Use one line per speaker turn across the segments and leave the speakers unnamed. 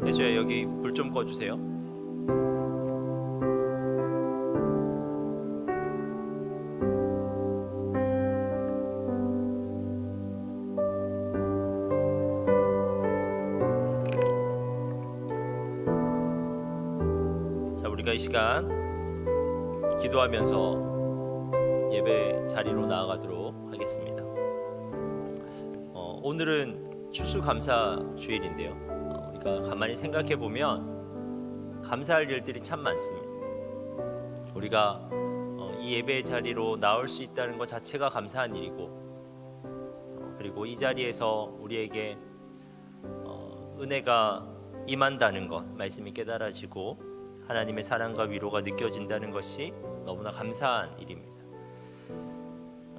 예수야, 여기 불 좀 꺼주세요. 자, 우리가 이 시간 기도하면서 예배 자리로 나아가도록 하겠습니다. 오늘은 추수감사 주일인데요. 우리가 가만히 생각해 보면 감사할 일들이 참 많습니다. 우리가 이 예배 자리로 나올 수 있다는 것 자체가 감사한 일이고, 그리고 이 자리에서 우리에게 은혜가 임한다는 것, 말씀이 깨달아지고 하나님의 사랑과 위로가 느껴진다는 것이 너무나 감사한 일입니다.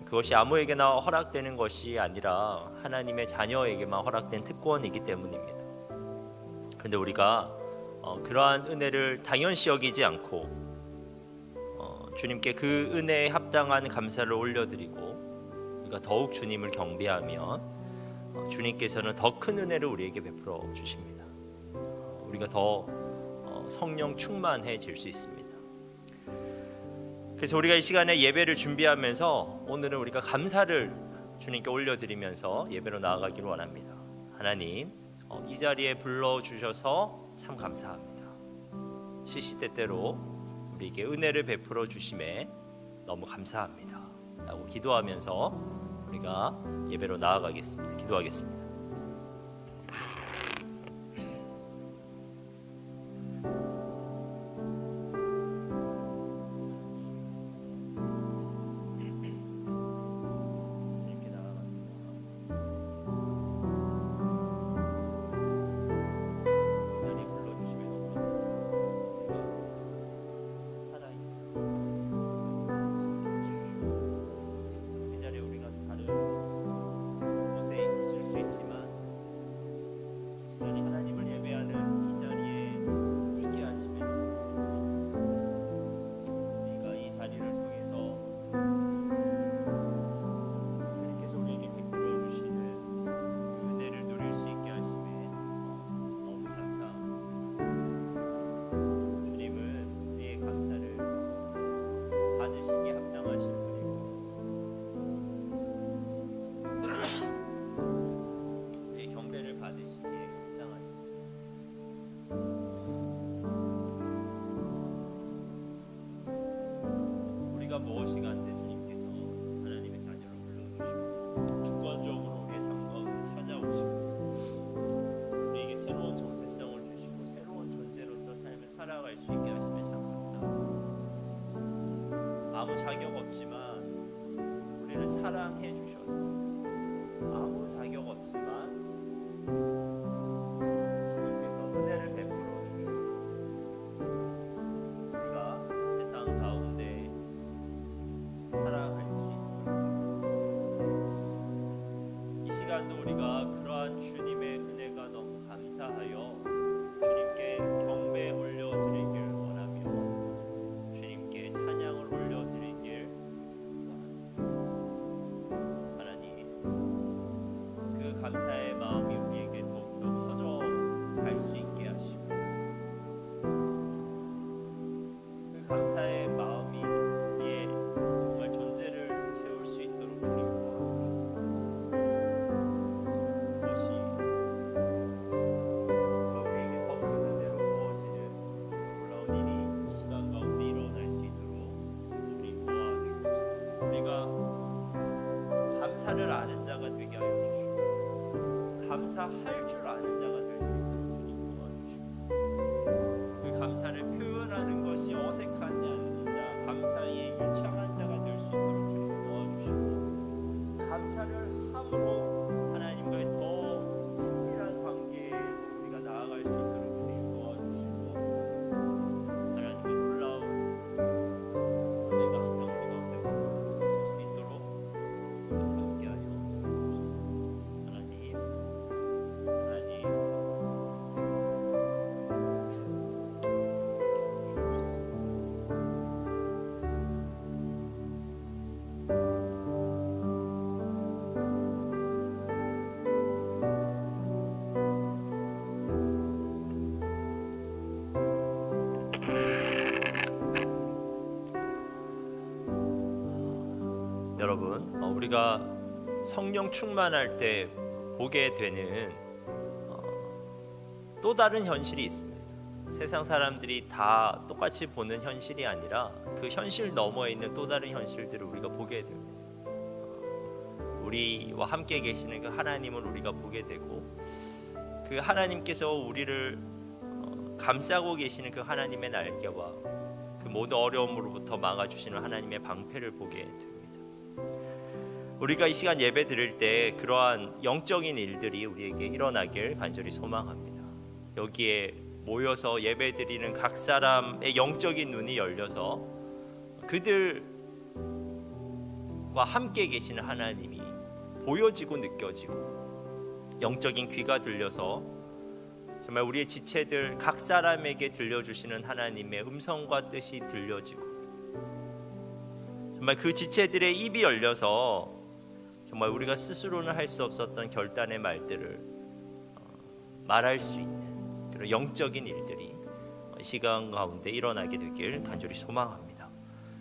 그것이 아무에게나 허락되는 것이 아니라 하나님의 자녀에게만 허락된 특권이기 때문입니다. 그런데 우리가 그러한 은혜를 당연시 여기지 않고 주님께 그 은혜에 합당한 감사를 올려드리고 우리가 더욱 주님을 경배하면 주님께서는 더 큰 은혜를 우리에게 베풀어 주십니다. 우리가 더 성령 충만해질 수 있습니다. 그래서 우리가 이 시간에 예배를 준비하면서 오늘은 우리가 감사를 주님께 올려드리면서 예배로 나아가기를 원합니다. 하나님, 이 자리에 불러주셔서 참 감사합니다. 시시때때로 우리에게 은혜를 베풀어 주심에 너무 감사합니다 라고 기도하면서 우리가 예배로 나아가겠습니다. 기도하겠습니다. 무엇이 간데 주님께서 하나님의 자녀를 불러주시고 주권적으로 우리의 삶과 찾아오시고 우리에게 새로운 정체성을 주시고 새로운 존재로서 삶을 살아갈 수 있게 하시면 참 감사합니다. 아무 자격 없지만 우리를 사랑해 주셔서 아무 자격 없지만 주님께서 은혜를 베풀어 주셔서 우리가 세상 가운데 살아갈 수 있습니다. 이 시간도 우리가 그러한 주님의 은혜가 너무 감사하여 주님께 경배 올려드리길 원하며 주님께 찬양을 올려드리길 원합니다. 하나님, 그 감사의 마음이 우리에게 더욱더 퍼져갈 수 있게 하시고 그 감사의 마음이 감사를 아는 자가 되게 하여 주시고 감사할 줄 아는 자가 될 수 있도록 주님 도와주시고 그 감사를 표현하는 것이 어색하지 않는 자, 감사에 유창한 자가 될 수 있도록 주님 도와주시고 감사를 함으로 하나님과의 더 친밀한 관계에 우리가 나아갈 수 있도록 주님 도와주시고 하나님의 놀라운 은혜가 항상 우리 가운데 있을 수 있도록 함께하여 주옵소서. 하나님 여러분, 우리가 성령 충만할 때 보게 되는 또 다른 현실이 있습니다. 세상 사람들이 다 똑같이 보는 현실이 아니라 그 현실 너머에 있는 또 다른 현실들을 우리가 보게 됩니다. 우리와 함께 계시는 그 하나님을 우리가 보게 되고, 그 하나님께서 우리를 감싸고 계시는 그 하나님의 날개와 그 모든 어려움으로부터 막아주시는 하나님의 방패를 보게 됩니다. 우리가 이 시간 예배 드릴 때 그러한 영적인 일들이 우리에게 일어나길 간절히 소망합니다. 여기에 모여서 예배 드리는 각 사람의 영적인 눈이 열려서 그들과 함께 계시는 하나님이 보여지고 느껴지고, 영적인 귀가 들려서 정말 우리의 지체들 각 사람에게 들려주시는 하나님의 음성과 뜻이 들려지고, 정말 그 지체들의 입이 열려서 정말 우리가 스스로는 할 수 없었던 결단의 말들을 말할 수 있는 그런 영적인 일들이 시간 가운데 일어나게 되길 간절히 소망합니다.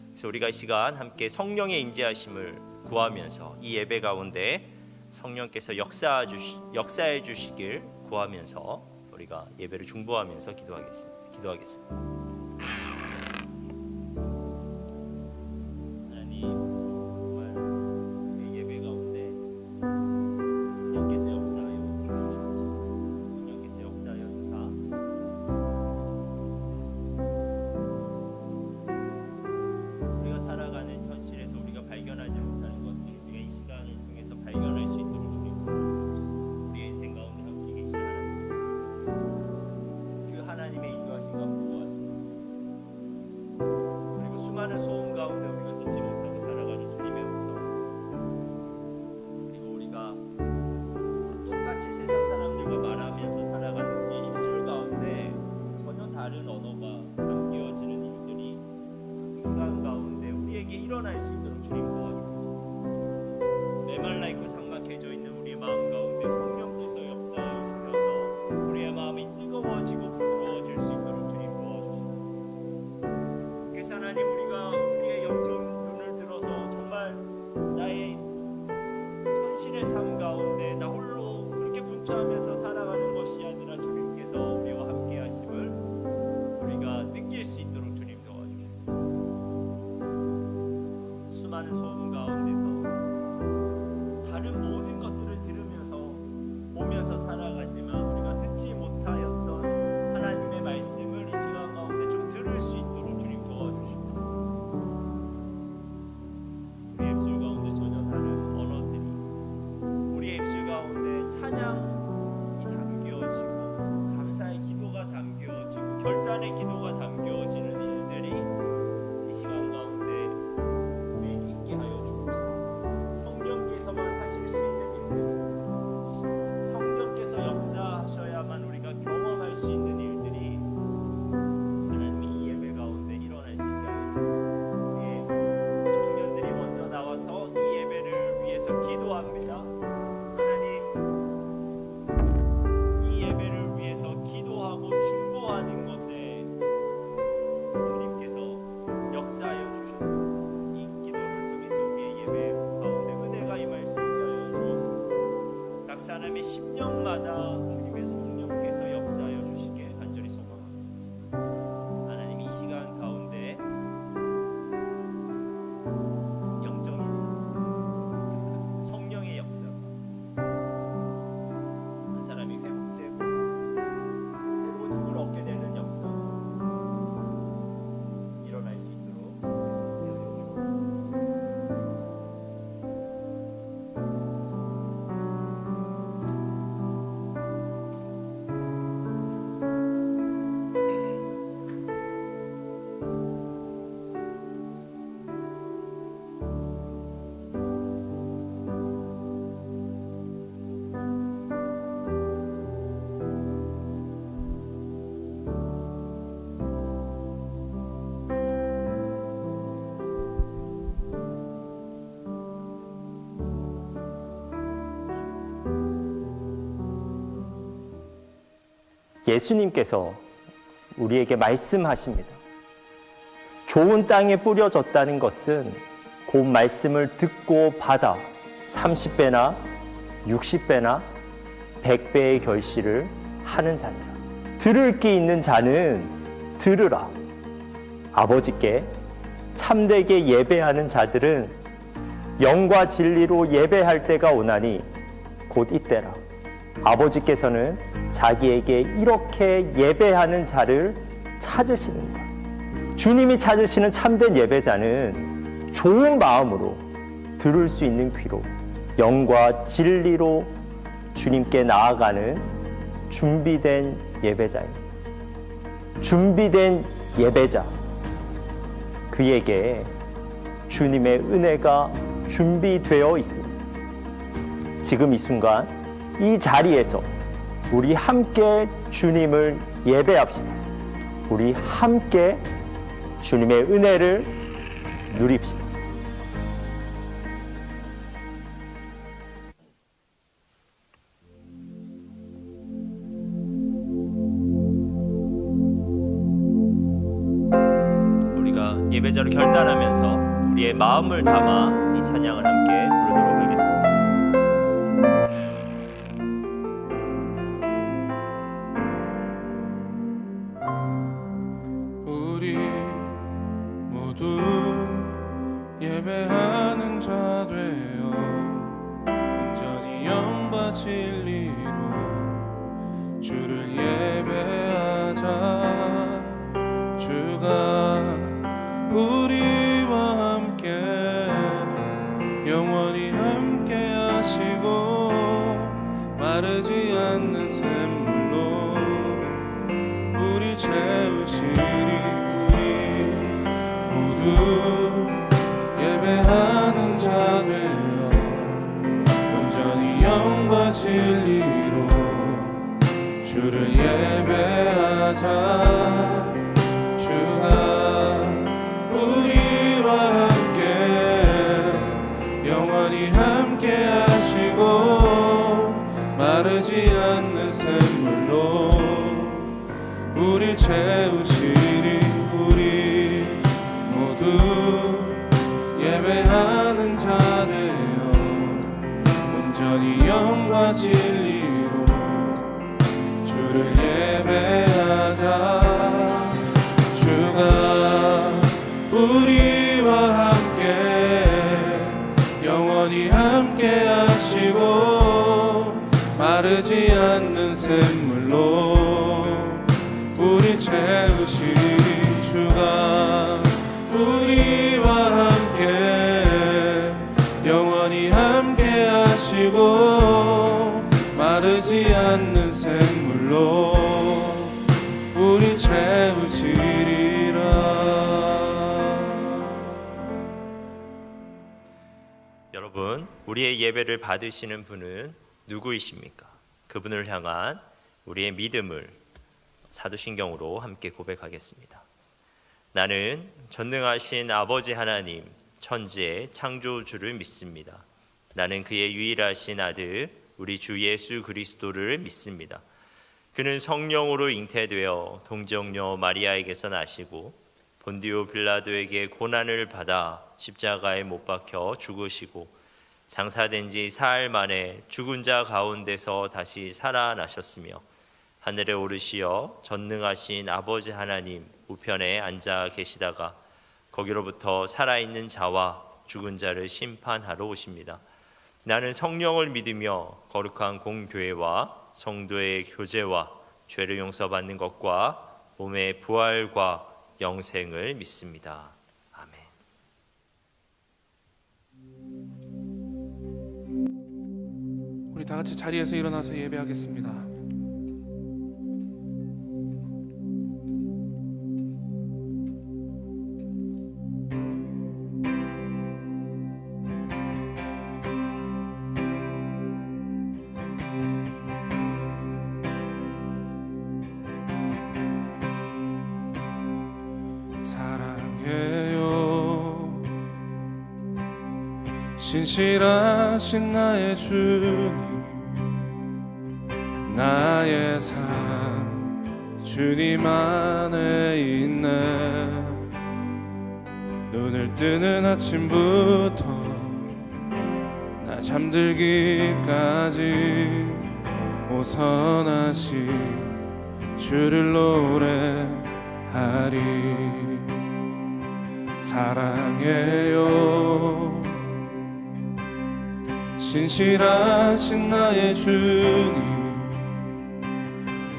그래서 우리가 이 시간 함께 성령의 임재하심을 구하면서 이 예배 가운데 성령께서 역사해 주시길 구하면서 우리가 예배를 중보하면서 기도하겠습니다. 하나님, 정말 우리 예배 가운데 성령께서 역사하여 주시옵소서. 성령께서 역사하여 주사 우리가 살아가는 현실에서 우리가 발견하지 못하는 것들, 우리가 이 시간을 통해서 발견할 수 있도록 주님 도와주옵소서. 우리의 인생 가운데 함께 계신 하나님의 인도하심과 보호하심, 그리고 수많은 소음 가운데 우리가 듣지 못하고 살아가는 주님의 음성, 그리고 우리가 똑같이 세상 사람들과 말하면서 살아가는 우리의 입술 가운데 전혀 다른 언어가 담겨지는 일들이 이 시간 가운데 우리에게 일어날 수 있도록 주님 도와주옵소서. 메말라 있고 삭막해져 있는 우리의 마음 가운데 성령께서 역사하여 주셔서 우리의 마음이 뜨거워지고 부드러워질 수 있도록 주님 도와주시옵소서. 그래서 하나님, 우리가 우리의 영적 눈을 들어서 정말 나의 현실의 삶 가운데 나 홀로 그렇게 분투하면서 살아가는 것이 아니라 주님께서 우리와 함께 하심을 우리가 느낄 수 있도록 주님 도와주시옵소서. 수많은 소음 가운데서 다른 모든 것들을 들으면서 보면서 살아가지만 우리가 듣지 못하였던 하나님의 말씀을 이 시간 가운데 좀 들을 수 있도록 주님 도와주시고, 우리의 입술 가운데 전혀 다른 언어들이, 우리의 입술 가운데 찬양이 담겨지고 감사의 기도가 담겨지고 결단의 기도가 담겨지는 일들이 이 시간 가운데 우리에게 있게 하여 주옵소서. 성령께서만 하실 수 있는 일들, 성령께서 역사하셔야만 우리가 경험할 수 있는 일들이 하나님의 이 예배 가운데 일어날 수 있게 하여 주옵소서. 우리의 청년들이 먼저 나와서 이 예배를 위해서 기도합니다. 하나님, 이 예배를 위해서 기도하고 중보하는 것에 주님께서 역사하여 주셔서 이 기도를 통해서 우리의 예배 가운데 은혜가 임할 수 있게 하여 주옵소서. 각 사람의 심령마다 주님의 성령께서 역사하여 주시게 간절히 소망합니다. 하나님, 이 시간 가운데 영적인 성령의 역사가 한 사람이 회복되고 새로운 힘을 얻게 되는 역사가 일어날 수 있도록 주님께서 함께 하여 주옵소서.
예수님께서 우리에게 말씀하십니다. 좋은 땅에 뿌려졌다는 것은
그 말씀을 듣고 받아 30배나 60배나 100배의 결실을 하는 자니라. 들을 게 있는 자는 들으라. 아버지께 참되게 예배하는 자들은 영과 진리로 예배할 때가 오나니 곧 이때라. 아버지께서는 자기에게 이렇게 예배하는 자를 찾으시는가. 주님이 찾으시는 참된 예배자는 좋은 마음으로 들을 수 있는 귀로 영과 진리로 주님께 나아가는 준비된 예배자입니다. 준비된 예배자, 그에게 주님의 은혜가 준비되어 있습니다. 지금 이 순간 이 자리에서 우리 함께 주님을 예배합시다. 우리 함께 주님의 은혜를 누립시다. 우리가 예배자로 결단하면서 우리의 마음을 담아 이 찬양을 함께 부르도록 하겠습니다.
우리 모두 예배하는 자 되어 온전히 영과 진리로 주를 예배하자. 주가 우리와 함께 영원히 함께 하시고 마르지 않는 샘물로 우리 채우시리. 우리 모두 예배하는 자 되어 온전히 영과 진리로 주를 예배하자. 주가 우리와 함께 영원히 함께 하시고 마르지 않는 샘물로 우리 채우시리. 우리 모두 예배하는 자 되어 온전히 영과 진리로 주를 예배하자. 주가 우리와 함께 영원히 함께 하시고 마르지 않는 샘물로 우리 채우시리. 주가 우리와 함께 영원히 함께 하시고 마르지 않는 샘물로 우리 채우시리라.
여러분, 우리의 예배를 받으시는 분은 누구이십니까? 그분을 향한 우리의 믿음을 사도신경으로 함께 고백하겠습니다. 나는 전능하신 아버지 하나님, 천지의 창조주를 믿습니다. 나는 그의 유일하신 아들 우리 주 예수 그리스도를 믿습니다. 그는 성령으로 잉태되어 동정녀 마리아에게서 나시고 본디오 빌라도에게 고난을 받아 십자가에 못 박혀 죽으시고 장사된 지 사흘 만에 죽은 자 가운데서 다시 살아나셨으며 하늘에 오르시어 전능하신 아버지 하나님 우편에 앉아 계시다가 거기로부터 살아있는 자와 죽은 자를 심판하러 오십니다. 나는 성령을 믿으며 거룩한 공교회와 성도의 교제와 죄를 용서받는 것과 몸의 부활과 영생을 믿습니다. 아멘.
우리 다 같이 자리에서 일어나서 예배하겠습니다. 사랑해요 신실하신 나의 주님, 나의 삶 주님 안에 있네. 눈을 뜨는 아침부터 나 잠들기까지 오선하신 주를 노래하리. 사랑해요 신실하신 나의 주님,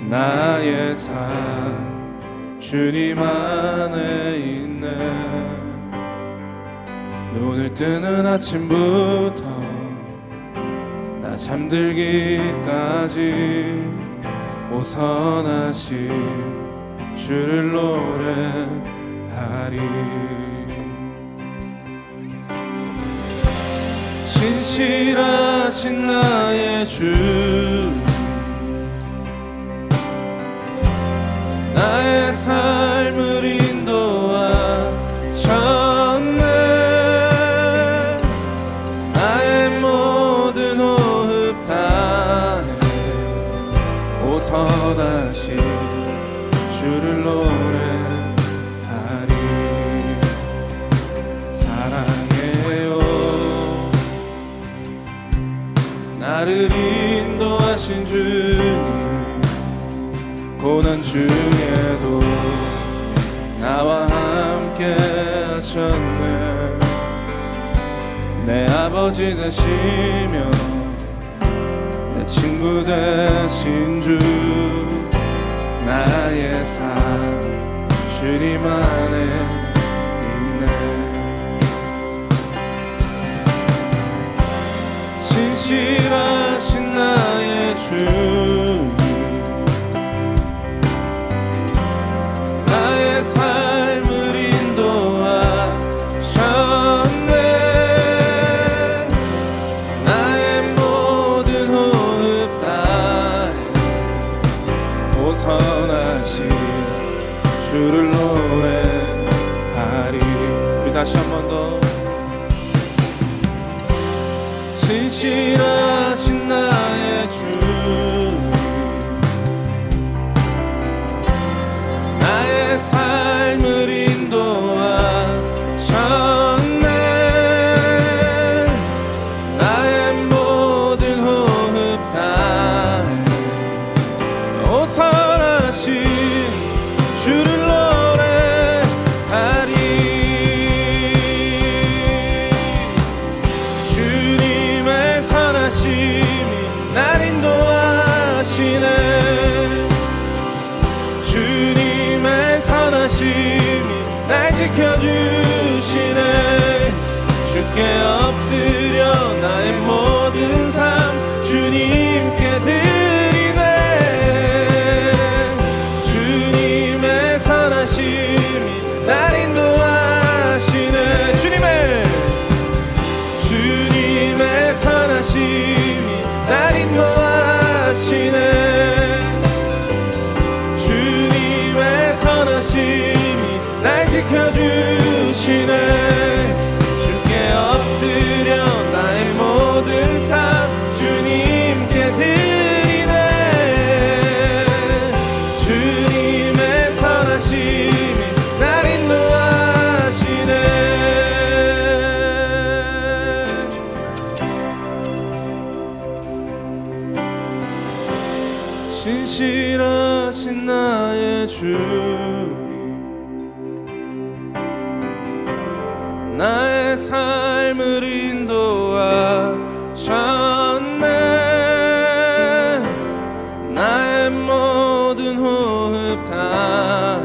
나의 삶 주님 안에 있네. 눈을 뜨는 아침부터 나 잠들기까지 오선하신 주를 노래하리. 신실하신 나의 주, 나의 삶을 인도하셨네. 나의 모든 호흡 다해 오선하신 주를 노래하리. 사랑해요 나를 인도하신 주님, 고난 중에도 나와 함께 하셨네. 내 아버지 되시며 내 친구 되신 주, 나의 삶 주님 안에 있네. 신실하신 나의 주, 나의 삶을 인도하셨네. 나의 모든 호흡 다해 오선하신 주를 노래하리. 우리 다시 한 번 더. 신실하신 나의 주, 나의 삶을 인도하셨네. 나의 모든 호흡 다해 오선하신 주를 노래하리. 주님의 선하심이 날 인도하시네. 주님의 선하심이 날 지켜주시네. 주께 엎드려 나의 모든 삶 주님께 드리네. 주님의 선하심이 날 인도하시네. 주님의 선하심이 날 인도하시네. 주님의 선하심이 날 지켜주시네. 주께 엎드려 나의 모든 삶 주님께 드리네. 주님의 선하심이 날 인도하시네. 신실하신 나의 주, 나의 삶을 인도하셨네. 나의 모든 호흡 다해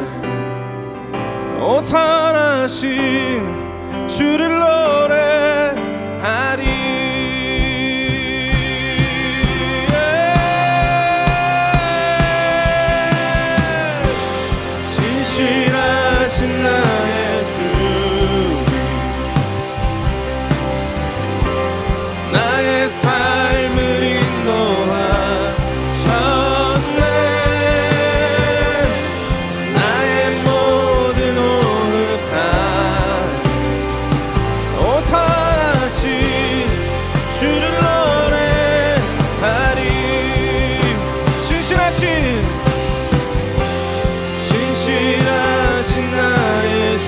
오선하신 주를 노래하리. 신실하신 나의 주, 나의 삶을 인도하셨네. 나의 모든 호흡 다해 오선하신 주를 노래하리. 신실하신 나의 주,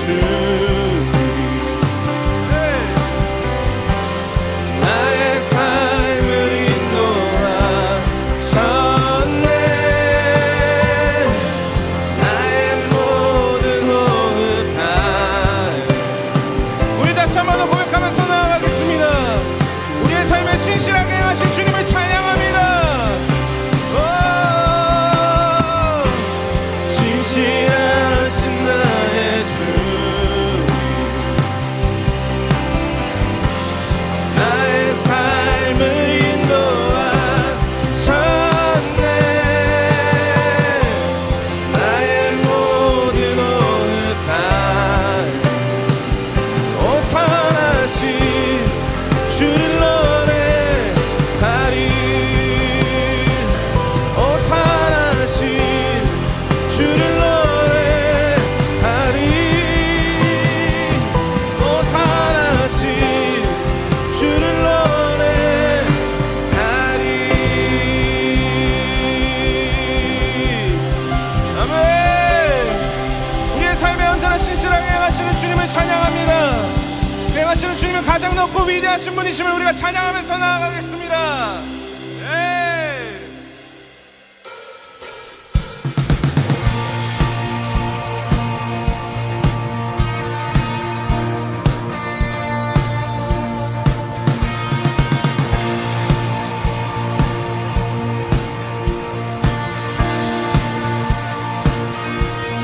주님을 찬양합니다. 행하시는 주님은 가장 높고 위대하신 분이심을 우리가 찬양하면서 나아가겠습니다. 예.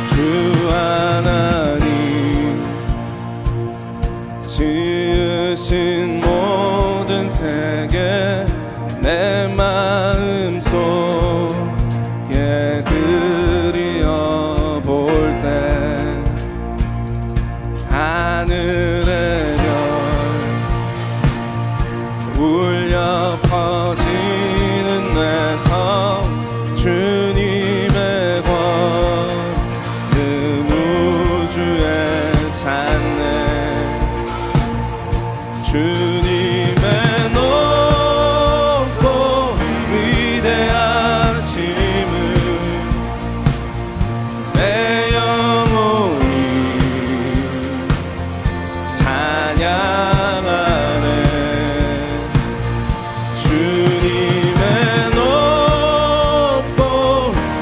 주 하나님 지으신 모든 세계 내 마음 속에 그리어볼 때 하늘의 별 울려 퍼지는 내 섬 주님의 권 주님의 높고 위대하심을 내 영혼이 찬양하네. 주님의 높고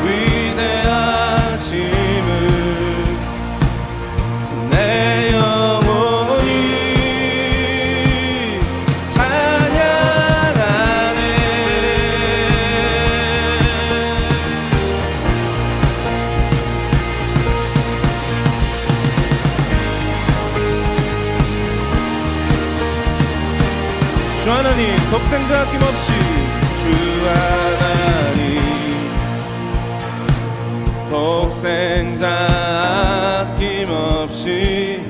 위대하심을 내 영혼이 주 하나님 독생자 아낌없이 주 하나님 독생자 아낌없이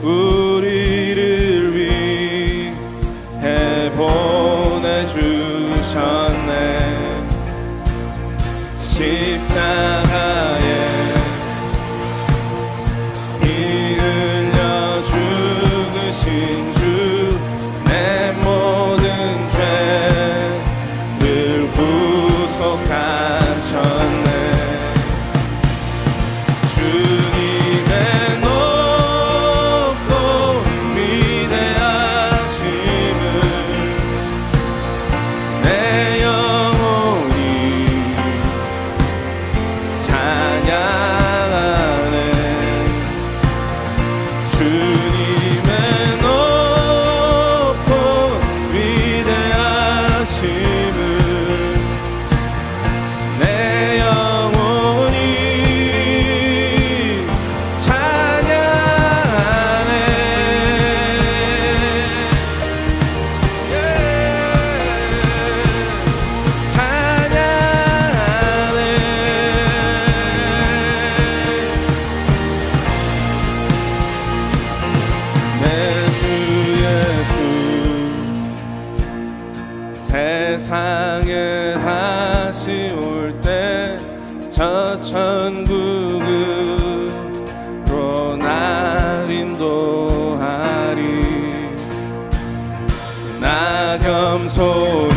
우리를 위해 보내주셨네. 십자가에 피 흘려 죽으신 주 내 모든 죄를 구속하셨네. 주님의 높고 위대하심을 내 영혼이 찬양하네. 주님의 위대하심을 내 영혼이 찬양하네. 찬양하네. 내 주 예수 세상에 다시 올 때 저 천국으로 날 인도하리. 나 겸손히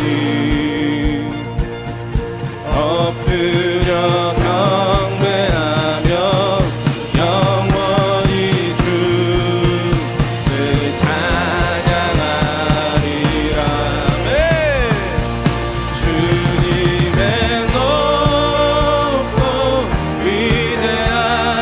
엎드려 경배하며 영원히 주를 찬양하리라. 주님의 높고 위대한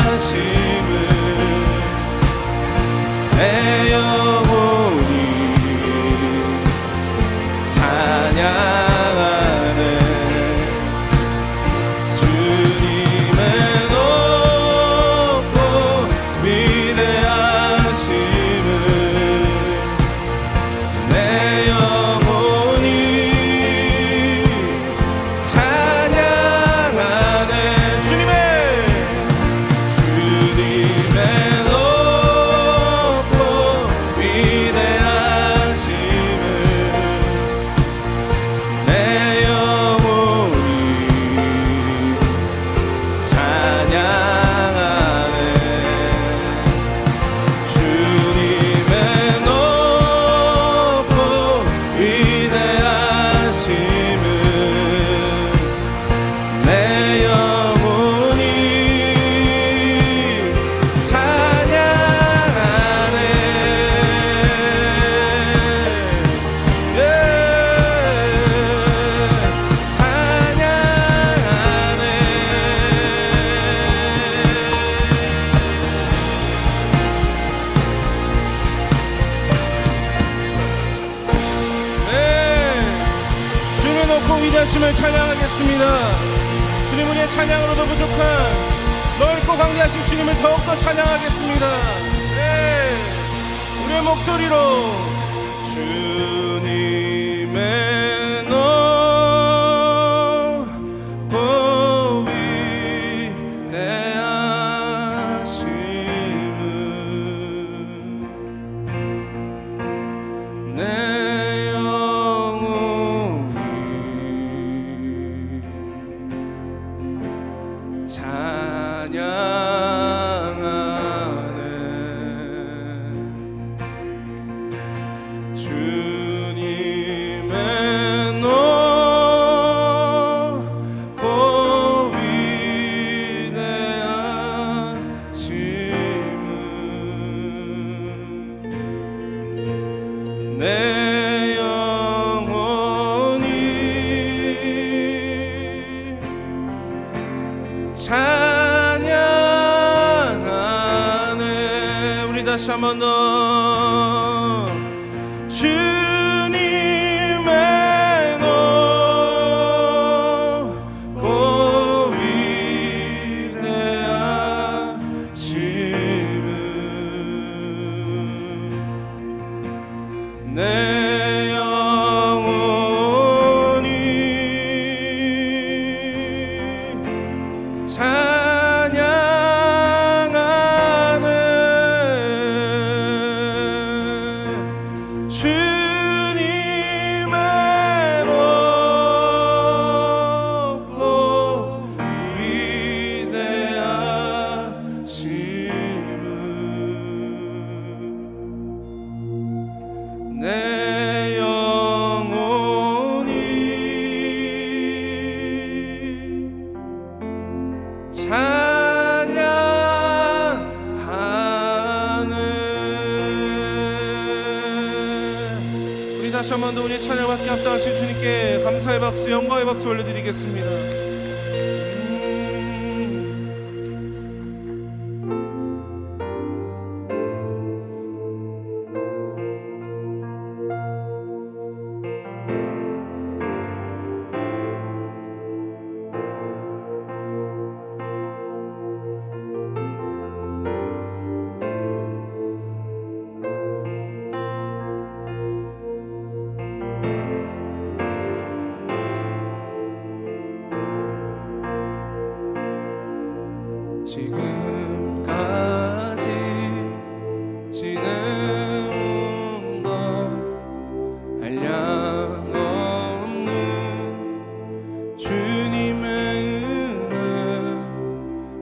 위대하심을 찬양하겠습니다. 주님, 우리의 찬양으로도 부족한 넓고 광대하신 주님을 더욱더 찬양하겠습니다. 네, 우리의 목소리로 주님의 높고 위대하심은 내 영혼이 찬양하네. 주님의 높고 위대하심은 내 영혼이 찬양하네. 우리 다시 한 번 더. 주님의 높고 위대하심은 내 영혼이 찬양하네. 주님의 높고 위대하심은 내 영혼이 찬양하네. 우리 다시 한 번 더 우리의 찬양을 받게 합당하신 주님께 감사의 박수, 영광의 박수 올려드리겠습니다. 지금까지 지내온 것 한량없는 주님의 은혜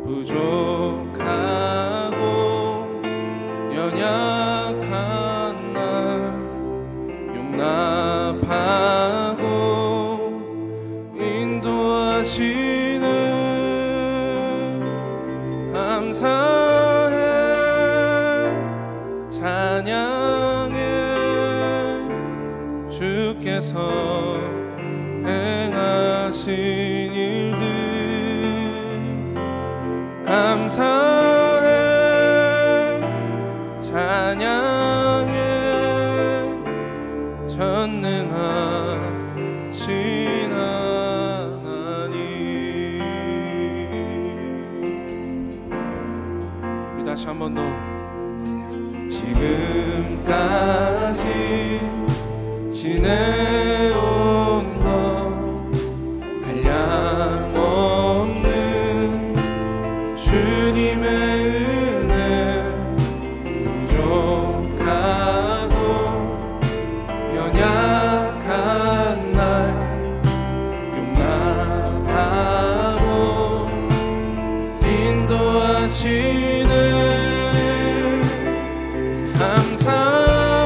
부족하고 연약한 날 용납하고 인도하시는 감사해. 찬양해. 주께서 행하신 일들 감사해. 찬양해. 전능하신 하나님. 다시 한 번 더. 지금까지 지내온 것 한량없는 주님의 은혜 부족하고 연약한 날 용납하고 인도하시는 감사해.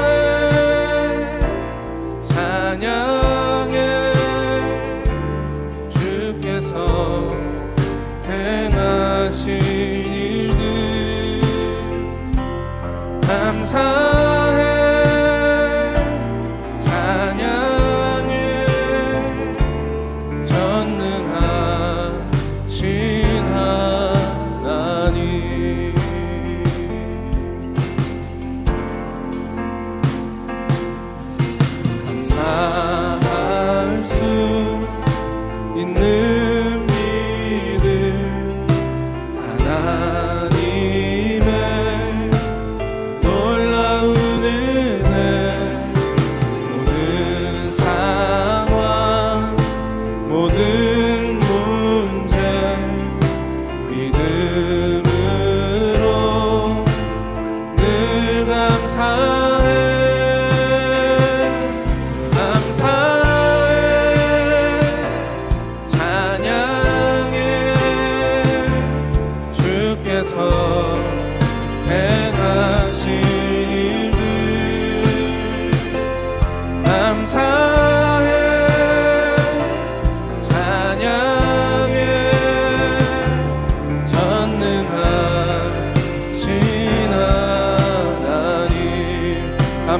찬양해. 주께서 행하신 일들 감사해. 찬양해. 전능하신 하나님. 감사할 수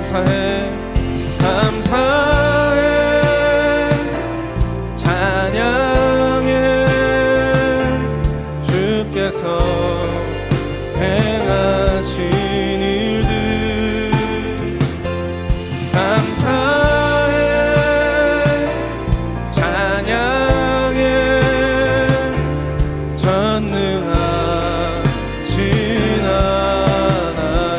감사해 감사해 찬양해 주께서 행하신 일들 감사해 찬양해 전능하신 하나님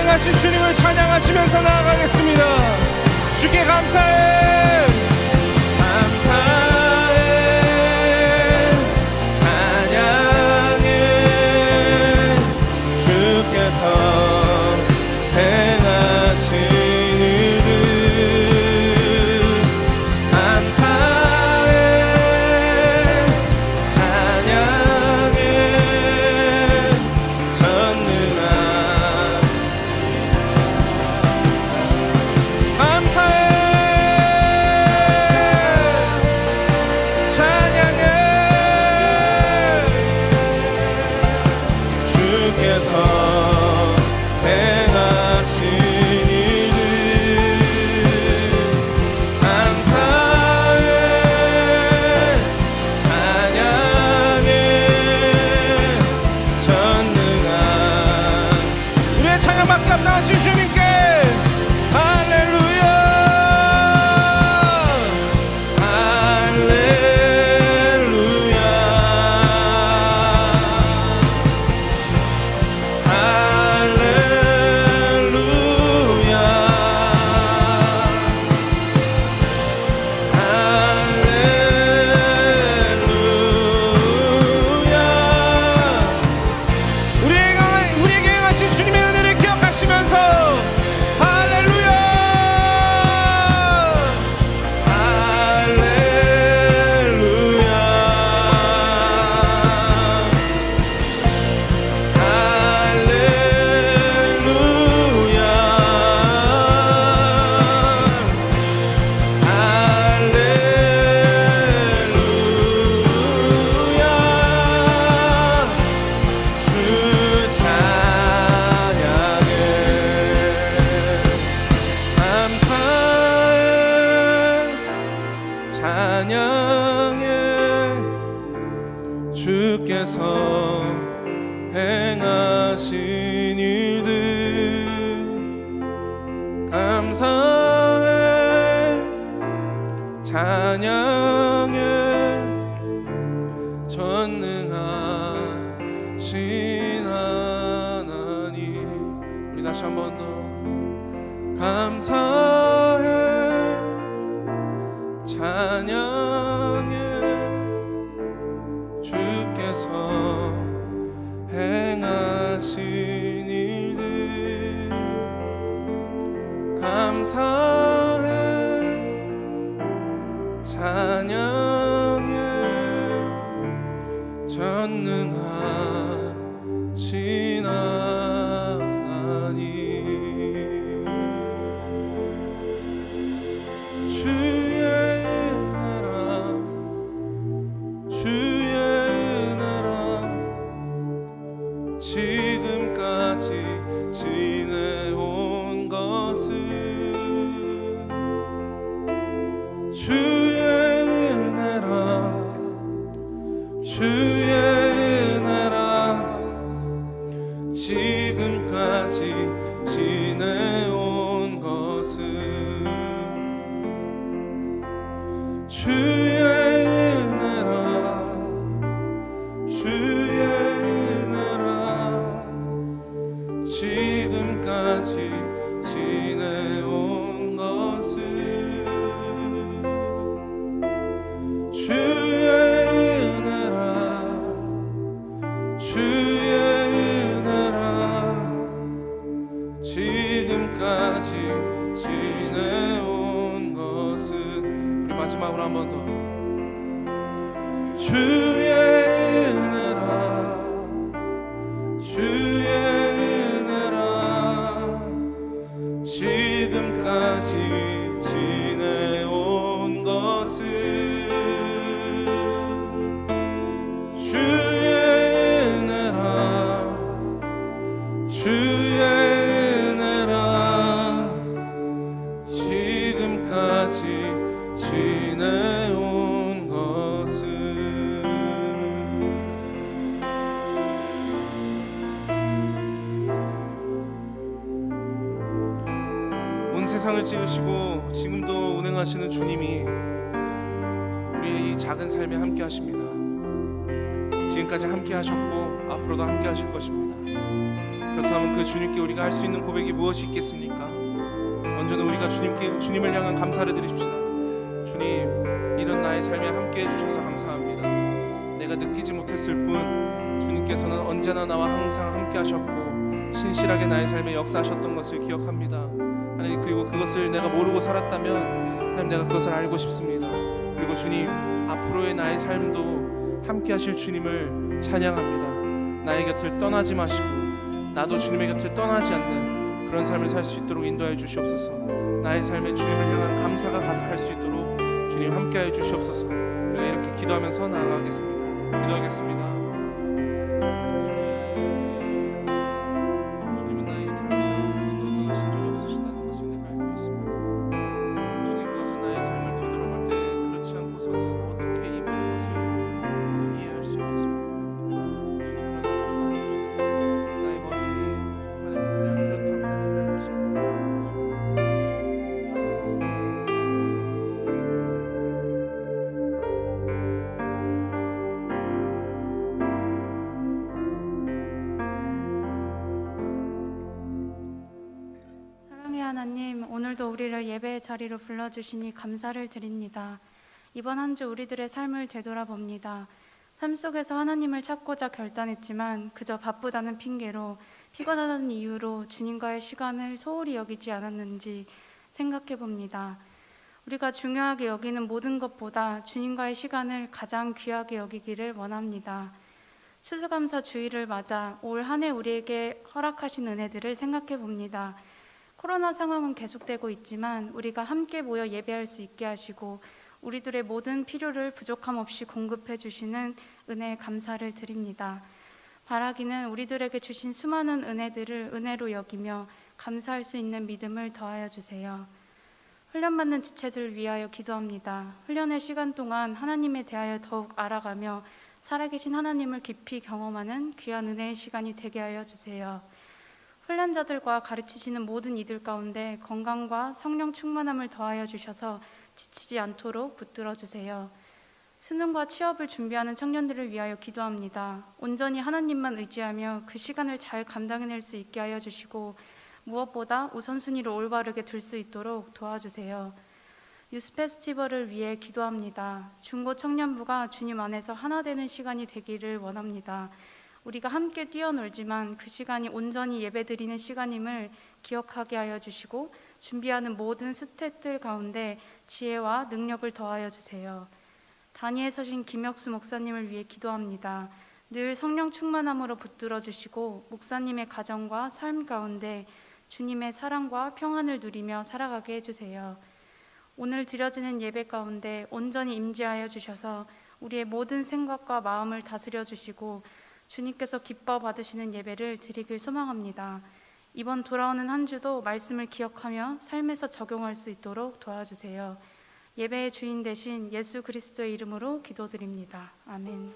하신 주님을 찬양하시면서 나아가겠습니다. 주께 감사해 감사해 찬양해 주께서 행하신 일들 감사해 찬양해 전능한 주님께 할렐루야 할렐루야 할렐루야 할렐루야 우리에게 행하신 주님의 은혜를 기억하시면서 할렐루야 할렐루야 찬양해 주께서 행하신 일들 감사해 찬양해 전능하신 하나님 우리 다시 한 번 더 감사해 찬양해 주께서 행하신 일들 감사해 찬양해 전능하신 하나님 주의 은혜라 지내온 것은 우리 마지막으로 한 번 더 주의 은혜라 주의 은혜라 지금까지 지내온 것은 주의 은혜라 주의 은혜라 지금까지 지내온 것은 온 세상을 지으시고 지금도 운행하시는 주님이 우리의 이 작은 삶에 함께 하십니다. 지금까지 함께 하셨고 앞으로도 함께 하실 것입니다. 그렇다면 그 주님께 우리가 할 수 있는 고백이 무엇이 있겠습니까? 먼저는 우리가 주님을 향한 감사를 드립시다. 주님, 이런 나의 삶에 함께 해주셔서 감사합니다. 내가 느끼지 못했을 뿐 주님께서는 언제나 나와 항상 함께 하셨고 신실하게 나의 삶에 역사하셨던 것을 기억합니다. 하나님, 그리고 그것을 내가 모르고 살았다면 하나님, 내가 그것을 알고 싶습니다. 그리고 주님, 앞으로의 나의 삶도 함께 하실 주님을 찬양합니다. 나의 곁을 떠나지 마시고 나도 주님의 곁을 떠나지 않는 그런 삶을 살 수 있도록 인도하여 주시옵소서. 나의 삶에 주님을 향한 감사가 가득할 수 있도록 주님 함께하여 주시옵소서. 우리가 이렇게 기도하면서 나아가겠습니다. 기도하겠습니다. 주님은 나의 곁을 항상 떠나신 적이 없으시다는 것을 내가 알고 있습니다. 주님께서 나의 삶을 뒤돌아볼 때 그렇지 않고서는 어떻게 이 모든 것을 이해할 수 있겠습니까?
하나님, 오늘도 우리를 예배의 자리로 불러주시니 감사를 드립니다. 이번 한 주 우리들의 삶을 되돌아봅니다. 삶 속에서 하나님을 찾고자 결단했지만 그저 바쁘다는 핑계로, 피곤하다는 이유로 주님과의 시간을 소홀히 여기지 않았는지 생각해 봅니다. 우리가 중요하게 여기는 모든 것보다 주님과의 시간을 가장 귀하게 여기기를 원합니다. 추수감사 주일을 맞아 올 한 해 우리에게 허락하신 은혜들을 생각해 봅니다. 코로나 상황은 계속되고 있지만 우리가 함께 모여 예배할 수 있게 하시고 우리들의 모든 필요를 부족함 없이 공급해 주시는 은혜에 감사를 드립니다. 바라기는 우리들에게 주신 수많은 은혜들을 은혜로 여기며 감사할 수 있는 믿음을 더하여 주세요. 훈련받는 지체들을 위하여 기도합니다. 훈련의 시간 동안 하나님에 대하여 더욱 알아가며 살아계신 하나님을 깊이 경험하는 귀한 은혜의 시간이 되게 하여 주세요. 훈련자들과 가르치시는 모든 이들 가운데 건강과 성령 충만함을 더하여 주셔서 지치지 않도록 붙들어 주세요. 수능과 취업을 준비하는 청년들을 위하여 기도합니다. 온전히 하나님만 의지하며 그 시간을 잘 감당해낼 수 있게 하여 주시고 무엇보다 우선순위를 올바르게 둘 수 있도록 도와주세요. 유스 페스티벌을 위해 기도합니다. 중고 청년부가 주님 안에서 하나 되는 시간이 되기를 원합니다. 우리가 함께 뛰어놀지만 그 시간이 온전히 예배드리는 시간임을 기억하게 하여 주시고 준비하는 모든 스태프들 가운데 지혜와 능력을 더하여 주세요. 단위에 서신 김혁수 목사님을 위해 기도합니다. 늘 성령 충만함으로 붙들어 주시고 목사님의 가정과 삶 가운데 주님의 사랑과 평안을 누리며 살아가게 해주세요. 오늘 드려지는 예배 가운데 온전히 임재하여 주셔서 우리의 모든 생각과 마음을 다스려 주시고 주님께서 기뻐 받으시는 예배를 드리길 소망합니다. 이번 돌아오는 한 주도 말씀을 기억하며 삶에서 적용할 수 있도록 도와주세요. 예배의 주인 되신 예수 그리스도의 이름으로 기도드립니다. 아멘.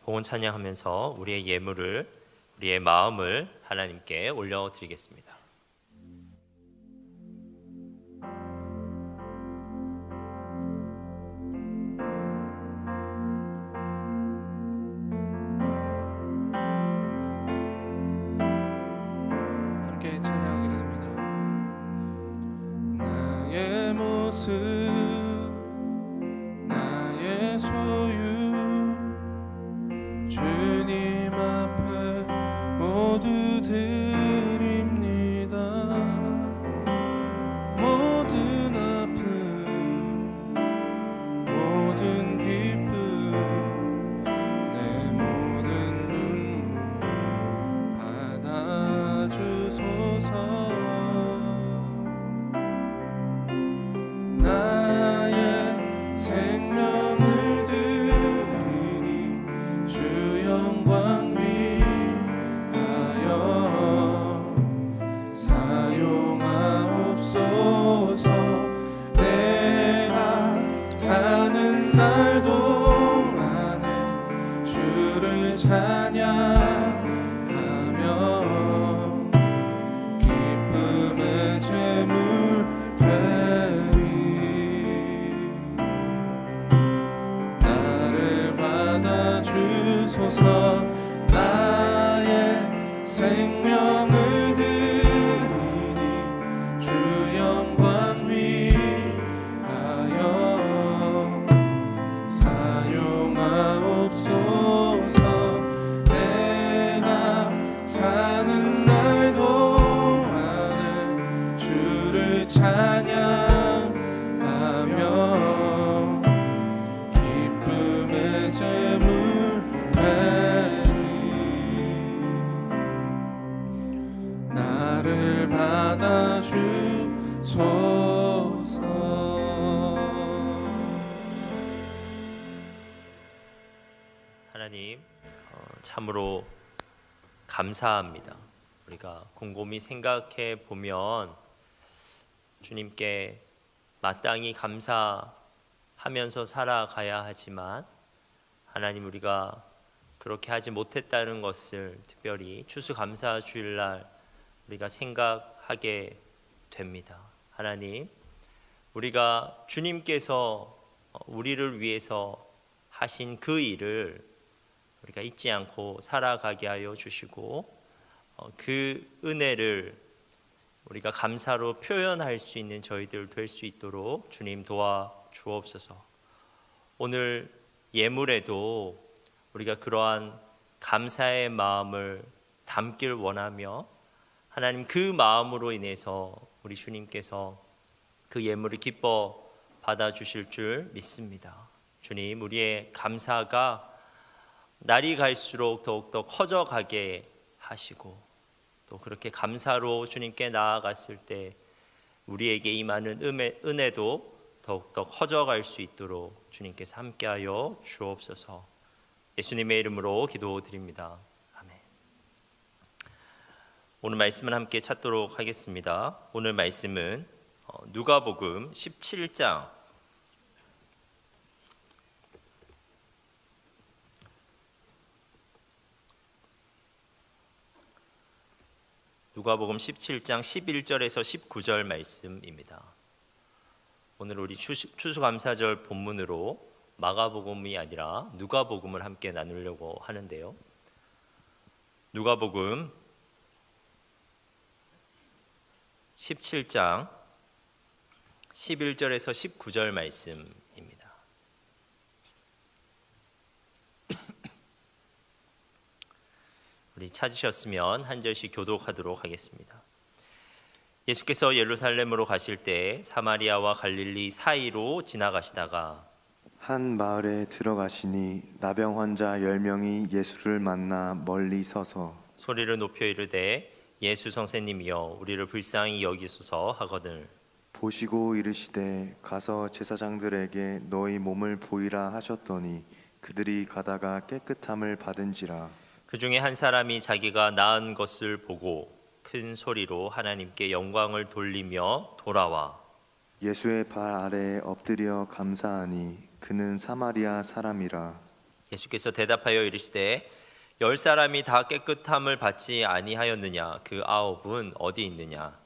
봉헌 찬양하면서 우리의 예물을, 우리의 마음을 하나님께 올려드리겠습니다.
함께 찬양하겠습니다. 것은 나의 소유 주님 앞에 모두 드립니다. 모든 아픔 모든 기쁨 내 모든 눈물 받아주소서. 나의 생명을 드리니 주 영광 위하여 사용하옵소서. 내가 사는 날 동안에 주를 찬양하며 기쁨의 제물 되리. 나를 받아주소서. 나의 생명을 드리니 주 영광 위하여 사용하옵소서. 내가 사는 날 동안에 주를 찬양하며 기쁨의 제물 되리. 나를 받아주소서.
하나님, 참으로 감사합니다. 우리가 곰곰이 생각해 보면 주님께 마땅히 감사하면서 살아가야 하지만 하나님, 우리가 그렇게 하지 못했다는 것을 특별히 추수감사 주일날 우리가 생각하게 됩니다. 하나님, 우리가 주님께서 우리를 위해서 하신 그 일을 우리가 잊지 않고 살아가게 하여 주시고 그 은혜를 우리가 감사로 표현할 수 있는 저희들 될 수 있도록 주님 도와주옵소서. 오늘 예물에도 우리가 그러한 감사의 마음을 담길 원하며 하나님, 그 마음으로 인해서 우리 주님께서 그 예물을 기뻐 받아주실 줄 믿습니다. 주님, 우리의 감사가 날이 갈수록 더욱더 커져가게 하시고 또 그렇게 감사로 주님께 나아갔을 때 우리에게 임하는 은혜도 더욱더 커져갈 수 있도록 주님께서 함께하여 주옵소서. 예수님의 이름으로 기도드립니다. 아멘. 오늘 말씀을 함께 찾도록 하겠습니다. 오늘 말씀은 누가복음 17장 누가복음 17장 11절에서 19절 말씀입니다. 오늘 우리 추수감사절 본문으로 마가복음이 아니라 누가복음을 함께 나누려고 하는데요. 누가복음 17장 11절에서 19절 말씀입니다. 우리 찾으셨으면 한 절씩 교독하도록 하겠습니다. 예수께서 예루살렘으로 가실 때 사마리아와 갈릴리 사이로 지나가시다가
한 마을에 들어가시니 나병 환자 10명이 예수를 만나 멀리 서서
소리를 높여 이르되 예수 선생님이여 우리를 불쌍히 여기소서 하거늘
보시고 이르시되 가서 제사장들에게 너희 몸을 보이라 하셨더니 그들이 가다가 깨끗함을 받은지라.
그 중에 한 사람이 자기가 나은 것을 보고 큰 소리로 하나님께 영광을 돌리며 돌아와
예수의 발 아래에 엎드려 감사하니 그는 사마리아 사람이라.
예수께서 대답하여 이르시되 10사람이 다 깨끗함을 받지 아니하였느냐? 그 9은 어디 있느냐?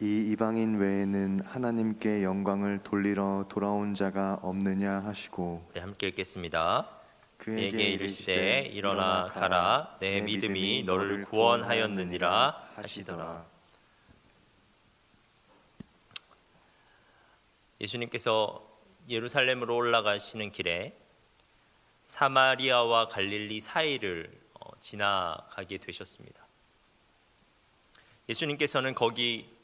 이 이방인 외에는 하나님께 영광을 돌리러 돌아온 자가 없느냐 하시고.
네, 함께 읽겠습니다.
그에게
그에게 이르시되 일어나 가라 내 믿음이 너를 구원하였느니라 하시더라. 예수님께서 예루살렘으로 올라가시는 길에 사마리아와 갈릴리 사이를 지나가게 되셨습니다. 예수님께서는 거기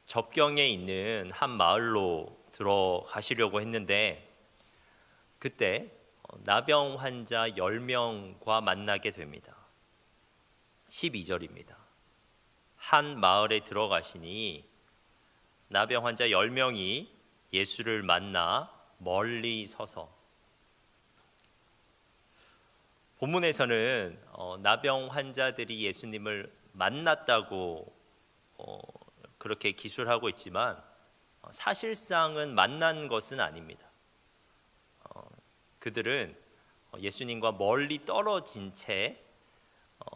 접경에 있는 한 마을로 들어가시려고 했는데 그때 나병 환자 10명과 만나게 됩니다. 12절입니다. 한 마을에 들어가시니 나병 환자 10명이 예수를 만나 멀리 서서, 본문에서는 나병 환자들이 예수님을 만났다고 그렇게 기술하고 있지만 사실상은 만난 것은 아닙니다. 그들은 예수님과 멀리 떨어진 채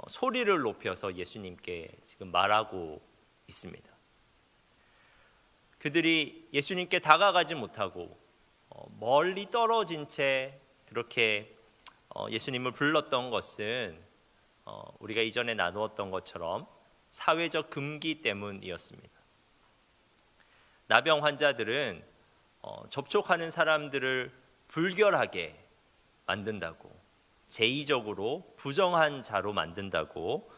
소리를 높여서 예수님께 지금 말하고 있습니다. 그들이 예수님께 다가가지 못하고 멀리 떨어진 채 그렇게 예수님을 불렀던 것은 우리가 이전에 나누었던 것처럼 사회적 금기 때문이었습니다. 나병 환자들은 접촉하는 사람들을 불결하게 만든다고, 제의적으로 부정한 자로 만든다고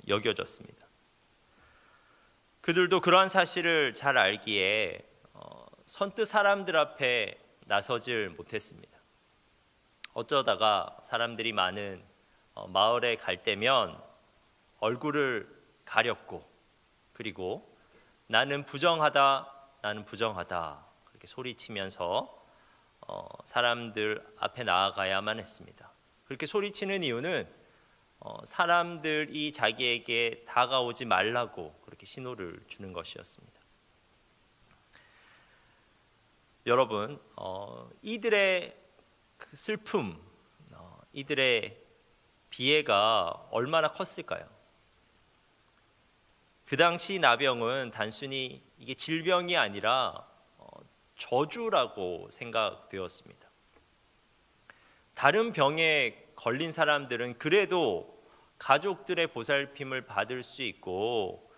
여겨졌습니다. 그들도 그러한 사실을 잘 알기에 선뜻 사람들 앞에 나서질 못했습니다. 어쩌다가 사람들이 많은 마을에 갈 때면 얼굴을 가렸고, 그리고 나는 부정하다, 나는 부정하다 그렇게 소리치면서 사람들 앞에 나아가야만 했습니다. 그렇게 소리치는 이유는 사람들이 자기에게 다가오지 말라고 그렇게 신호를 주는 것이었습니다. 여러분, 이들의 그 슬픔, 이들의 비애가 얼마나 컸을까요? 그 당시 나병은 단순히 이게 질병이 아니라 저주라고 생각되었습니다. 다른 병에 걸린 사람들은 그래도 가족들의 보살핌을 받을 수 있고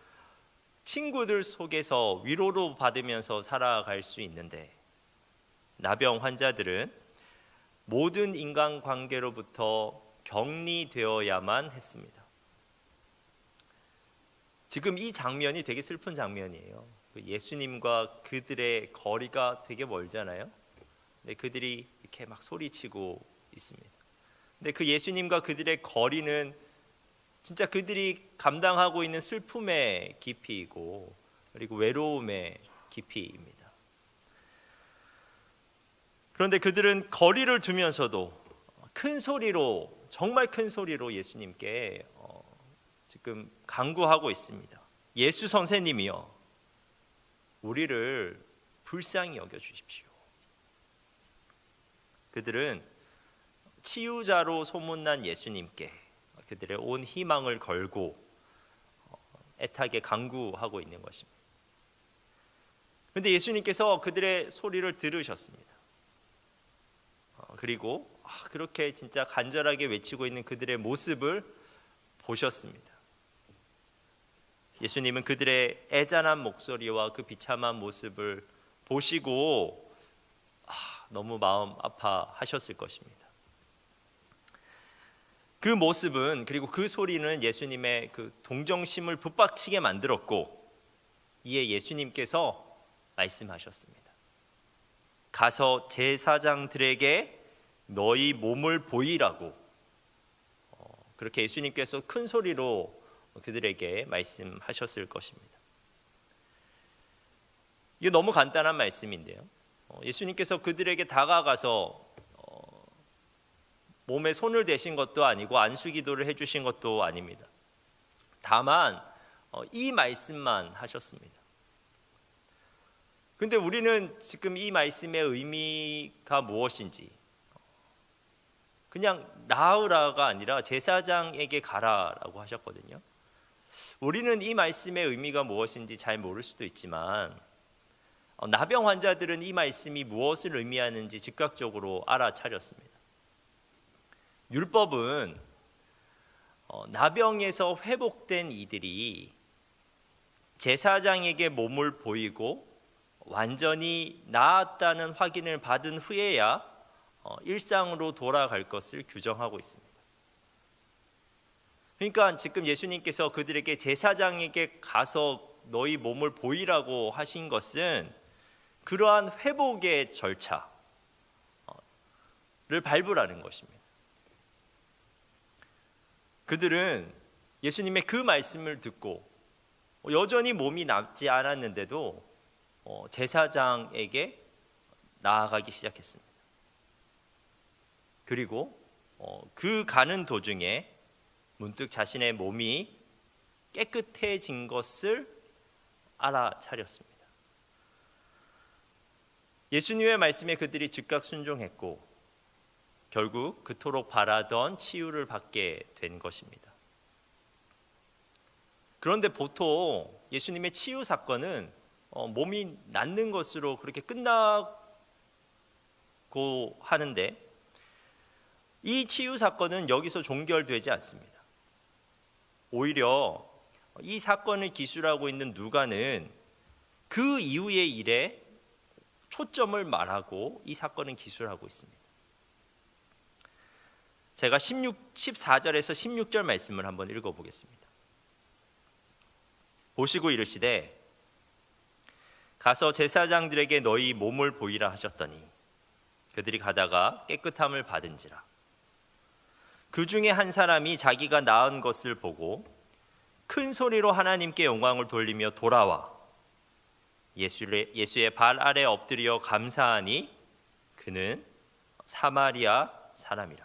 친구들 속에서 위로도 받으면서 살아갈 수 있는데, 나병 환자들은 모든 인간관계로부터 격리되어야만 했습니다. 지금 이 장면이 되게 슬픈 장면이에요. 예수님과 그들의 거리가 되게 멀잖아요. 근데 그들이 이렇게 막 소리치고 있습니다. 근데 그 예수님과 그들의 거리는 진짜 그들이 감당하고 있는 슬픔의 깊이이고, 그리고 외로움의 깊이입니다. 그런데 그들은 거리를 두면서도 큰 소리로, 정말 큰 소리로 예수님께 지금 간구하고 있습니다. 예수 선생님이여, 우리를 불쌍히 여겨 주십시오. 그들은 치유자로 소문난 예수님께 그들의 온 희망을 걸고 애타게 간구하고 있는 것입니다. 그런데 예수님께서 그들의 소리를 들으셨습니다. 그리고 그렇게 진짜 간절하게 외치고 있는 그들의 모습을 보셨습니다. 예수님은 그들의 애잔한 목소리와 그 비참한 모습을 보시고 너무 마음 아파하셨을 것입니다. 그 모습은, 그리고 그 소리는 예수님의 그 동정심을 북받치게 만들었고, 이에 예수님께서 말씀하셨습니다. 가서 제사장들에게 너희 몸을 보이라고, 그렇게 예수님께서 큰 소리로 그들에게 말씀하셨을 것입니다. 이게 너무 간단한 말씀인데요, 예수님께서 그들에게 다가가서 몸에 손을 대신 것도 아니고 안수기도를 해주신 것도 아닙니다. 다만 이 말씀만 하셨습니다. 그런데 우리는 지금 이 말씀의 의미가 무엇인지, 그냥 나으라가 아니라 제사장에게 가라라고 하셨거든요. 우리는 이 말씀의 의미가 무엇인지 잘 모를 수도 있지만 나병 환자들은 이 말씀이 무엇을 의미하는지 즉각적으로 알아차렸습니다. 율법은 나병에서 회복된 이들이 제사장에게 몸을 보이고 완전히 나았다는 확인을 받은 후에야 일상으로 돌아갈 것을 규정하고 있습니다. 그러니까 지금 예수님께서 그들에게 제사장에게 가서 너희 몸을 보이라고 하신 것은 그러한 회복의 절차를 밟으라는 것입니다. 그들은 예수님의 그 말씀을 듣고 여전히 몸이 낫지 않았는데도 제사장에게 나아가기 시작했습니다. 그리고 그 가는 도중에 문득 자신의 몸이 깨끗해진 것을 알아차렸습니다. 예수님의 말씀에 그들이 즉각 순종했고 결국 그토록 바라던 치유를 받게 된 것입니다. 그런데 보통 예수님의 치유 사건은 몸이 낫는 것으로 그렇게 끝나고 하는데 이 치유 사건은 여기서 종결되지 않습니다. 오히려 이 사건을 기술하고 있는 누가는 그 이후의 일에 초점을 말하고 이 사건은 기술하고 있습니다. 제가 14절에서 16절 말씀을 한번 읽어보겠습니다. 보시고 이르시되 가서 제사장들에게 너희 몸을 보이라 하셨더니 그들이 가다가 깨끗함을 받은지라. 그 중에 한 사람이 자기가 나은 것을 보고 큰 소리로 하나님께 영광을 돌리며 돌아와 예수의 발 아래 엎드려 감사하니 그는 사마리아 사람이라.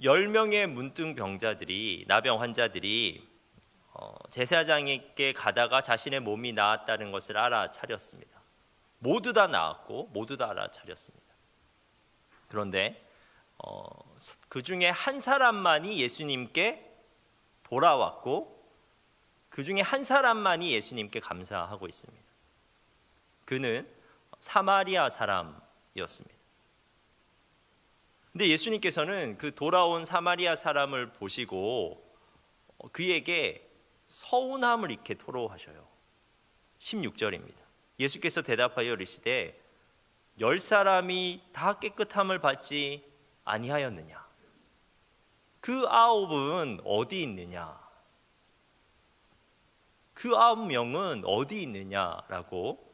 10명의 문둥병자들이 나병 환자들이 제사장에게 가다가 자신의 몸이 나았다는 것을 알아차렸습니다. 모두 다 나았고 모두 다 알아차렸습니다. 그런데 그 중에 한 사람만이 예수님께 돌아왔고 그 중에 한 사람만이 예수님께 감사하고 있습니다. 그는 사마리아 사람이었습니다. 근데 예수님께서는 그 돌아온 사마리아 사람을 보시고 그에게 서운함을 이렇게 토로하셔요. 16절입니다. 예수께서 대답하여 이르시되 10사람이 다 깨끗함을 받지 아니하였느냐? 그 9은 어디 있느냐? 그 9명은 어디 있느냐라고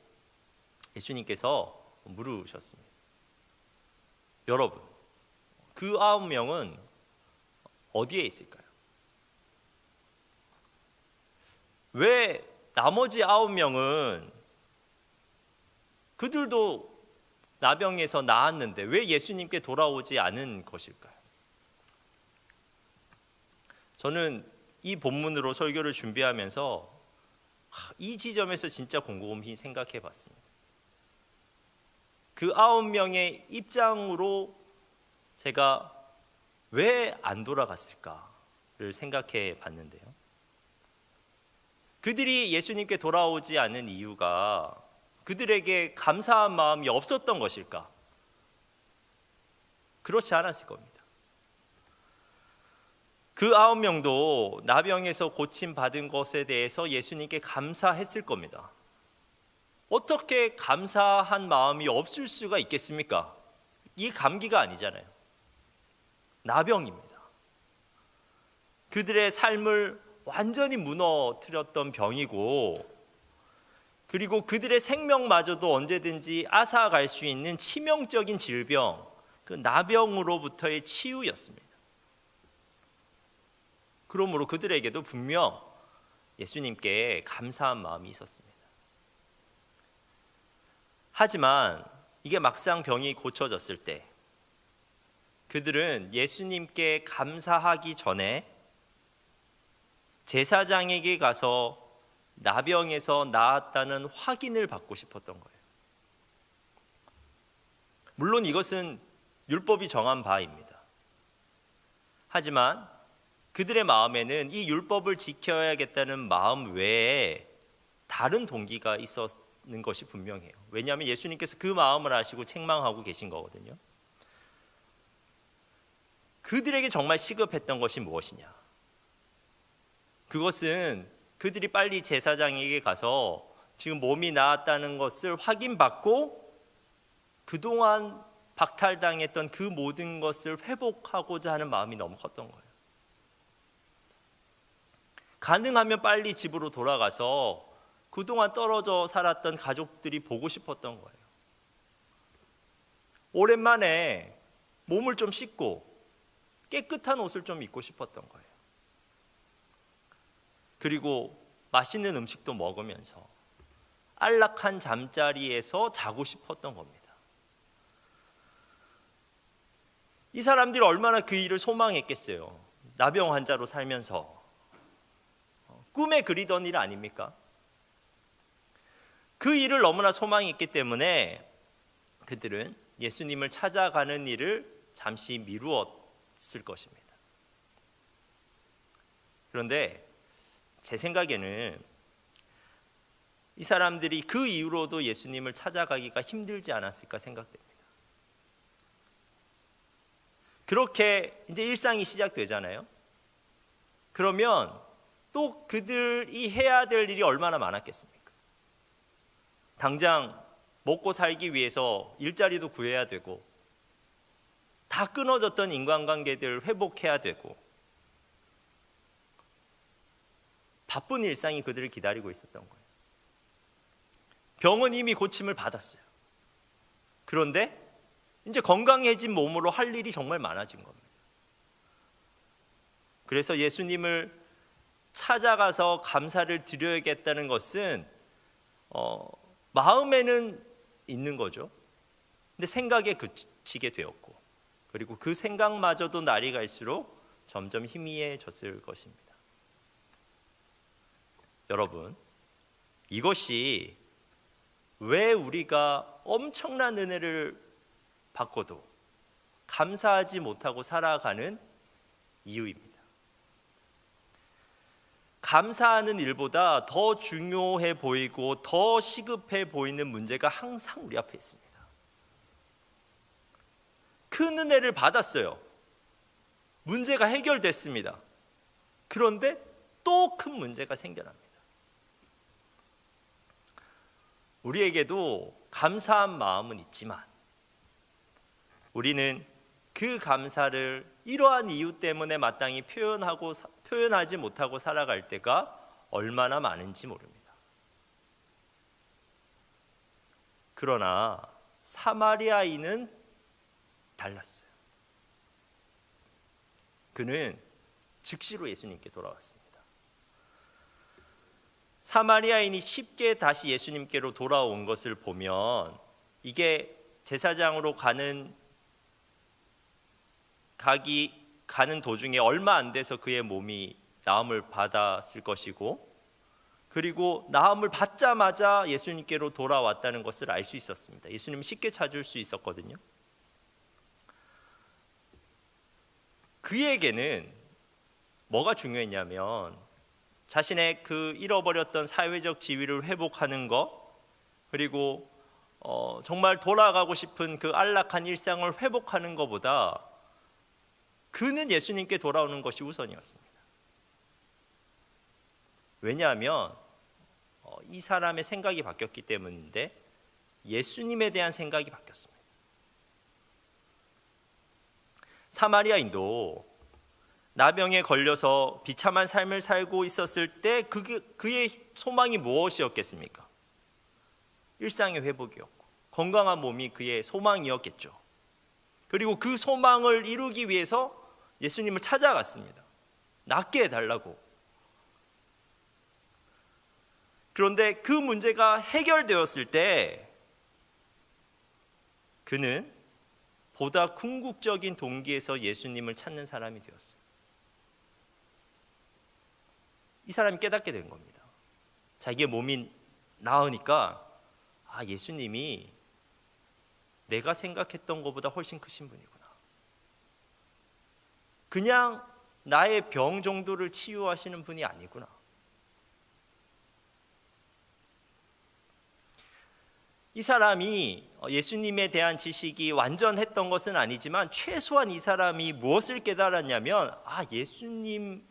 예수님께서 물으셨습니다. 여러분, 그 9명은 어디에 있을까요? 왜 나머지 9명은 그들도 나병에서 나았는데 왜 예수님께 돌아오지 않은 것일까요? 저는 이 본문으로 설교를 준비하면서 이 지점에서 진짜 곰곰이 생각해 봤습니다. 그 9명의 입장으로 제가 왜 안 돌아갔을까를 생각해 봤는데요. 그들이 예수님께 돌아오지 않은 이유가 그들에게 감사한 마음이 없었던 것일까? 그렇지 않았을 겁니다. 그 9명도 나병에서 고침받은 것에 대해서 예수님께 감사했을 겁니다. 어떻게 감사한 마음이 없을 수가 있겠습니까? 이 감기가 아니잖아요. 나병입니다. 그들의 삶을 완전히 무너뜨렸던 병이고 그리고 그들의 생명마저도 언제든지 앗아갈 수 있는 치명적인 질병, 그 나병으로부터의 치유였습니다. 그러므로 그들에게도 분명 예수님께 감사한 마음이 있었습니다. 하지만 이게 막상 병이 고쳐졌을 때 그들은 예수님께 감사하기 전에 제사장에게 가서 나병에서 나았다는 확인을 받고 싶었던 거예요. 물론 이것은 율법이 정한 바입니다. 하지만 그들의 마음에는 이 율법을 지켜야겠다는 마음 외에 다른 동기가 있었는 것이 분명해요. 왜냐하면 예수님께서 그 마음을 아시고 책망하고 계신 거거든요. 그들에게 정말 시급했던 것이 무엇이냐? 그것은 그들이 빨리 제사장에게 가서 지금 몸이 나았다는 것을 확인받고 그동안 박탈당했던 그 모든 것을 회복하고자 하는 마음이 너무 컸던 거예요. 가능하면 빨리 집으로 돌아가서 그동안 떨어져 살았던 가족들이 보고 싶었던 거예요. 오랜만에 몸을 좀 씻고 깨끗한 옷을 좀 입고 싶었던 거예요. 그리고 맛있는 음식도 먹으면서 안락한 잠자리에서 자고 싶었던 겁니다. 이 사람들이 얼마나 그 일을 소망했겠어요. 나병 환자로 살면서 꿈에 그리던 일 아닙니까? 그 일을 너무나 소망했기 때문에 그들은 예수님을 찾아가는 일을 잠시 미루었을 것입니다. 그런데 제 생각에는 이 사람들이 그 이후로도 예수님을 찾아가기가 힘들지 않았을까 생각됩니다. 그렇게 이제 일상이 시작되잖아요. 그러면 또 그들이 해야 될 일이 얼마나 많았겠습니까? 당장 먹고 살기 위해서 일자리도 구해야 되고 다 끊어졌던 인간관계들을 회복해야 되고 바쁜 일상이 그들을 기다리고 있었던 거예요. 병은 이미 고침을 받았어요. 그런데 이제 건강해진 몸으로 할 일이 정말 많아진 겁니다. 그래서 예수님을 찾아가서 감사를 드려야겠다는 것은 마음에는 있는 거죠. 근데 생각에 그치게 되었고, 그리고 그 생각마저도 날이 갈수록 점점 희미해졌을 것입니다. 여러분, 이것이 왜 우리가 엄청난 은혜를 받고도 감사하지 못하고 살아가는 이유입니다. 감사하는 일보다 더 중요해 보이고 더 시급해 보이는 문제가 항상 우리 앞에 있습니다. 큰 은혜를 받았어요. 문제가 해결됐습니다. 그런데 또 큰 문제가 생겨납니다. 우리에게도 감사한 마음은 있지만 우리는 그 감사를 이러한 이유 때문에 마땅히 표현하지 못하고 살아갈 때가 얼마나 많은지 모릅니다. 그러나 사마리아인은 달랐어요. 그는 즉시로 예수님께 돌아왔습니다. 사마리아인이 쉽게 다시 예수님께로 돌아온 것을 보면 이게 제사장으로 가는 도중에 얼마 안 돼서 그의 몸이 나음을 받았을 것이고, 그리고 나음을 받자마자 예수님께로 돌아왔다는 것을 알 수 있었습니다. 예수님을 쉽게 찾을 수 있었거든요. 그에게는 뭐가 중요했냐면 자신의 그 잃어버렸던 사회적 지위를 회복하는 것, 그리고 정말 돌아가고 싶은 그 안락한 일상을 회복하는 것보다 그는 예수님께 돌아오는 것이 우선이었습니다. 왜냐하면 이 사람의 생각이 바뀌었기 때문인데 예수님에 대한 생각이 바뀌었습니다. 사마리아인도 나병에 걸려서 비참한 삶을 살고 있었을 때 그의 소망이 무엇이었겠습니까? 일상의 회복이었고 건강한 몸이 그의 소망이었겠죠. 그리고 그 소망을 이루기 위해서 예수님을 찾아갔습니다. 낫게 해달라고. 그런데 그 문제가 해결되었을 때 그는 보다 궁극적인 동기에서 예수님을 찾는 사람이 되었어요. 이 사람이 깨닫게 된 겁니다. 자기의 몸이 나으니까 예수님이 내가 생각했던 것보다 훨씬 크신 분이구나. 그냥 나의 병 정도를 치유하시는 분이 아니구나. 이 사람이 예수님에 대한 지식이 완전했던 것은 아니지만 최소한 이 사람이 무엇을 깨달았냐면 예수님은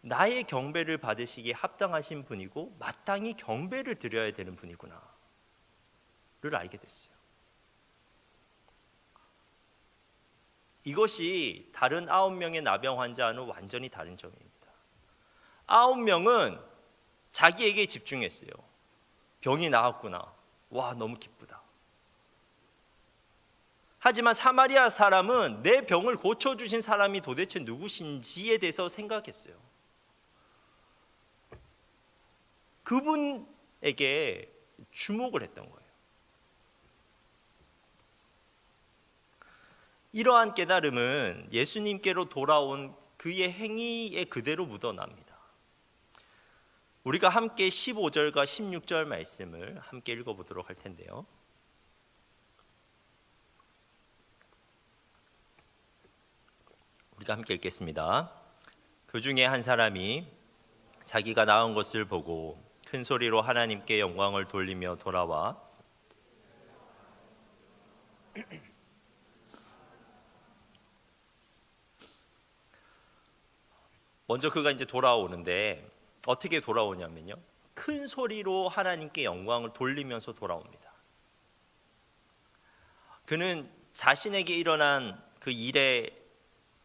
나의 경배를 받으시기에 합당하신 분이고 마땅히 경배를 드려야 되는 분이구나를 알게 됐어요. 이것이 다른 9명의 나병 환자와는 완전히 다른 점입니다. 9명은 자기에게 집중했어요. 병이 나았구나. 와, 너무 기쁘다. 하지만 사마리아 사람은 내 병을 고쳐주신 사람이 도대체 누구신지에 대해서 생각했어요. 그분에게 주목을 했던 거예요. 이러한 깨달음은 예수님께로 돌아온 그의 행위에 그대로 묻어납니다. 우리가 함께 15절과 16절 말씀을 함께 읽어보도록 할 텐데요. 우리가 함께 읽겠습니다. 그 중에 한 사람이 자기가 나은 것을 보고 큰 소리로 하나님께 영광을 돌리며 돌아와 먼저 그가 이제 돌아오는데 어떻게 돌아오냐면요, 큰 소리로 하나님께 영광을 돌리면서 돌아옵니다. 그는 자신에게 일어난 그 일의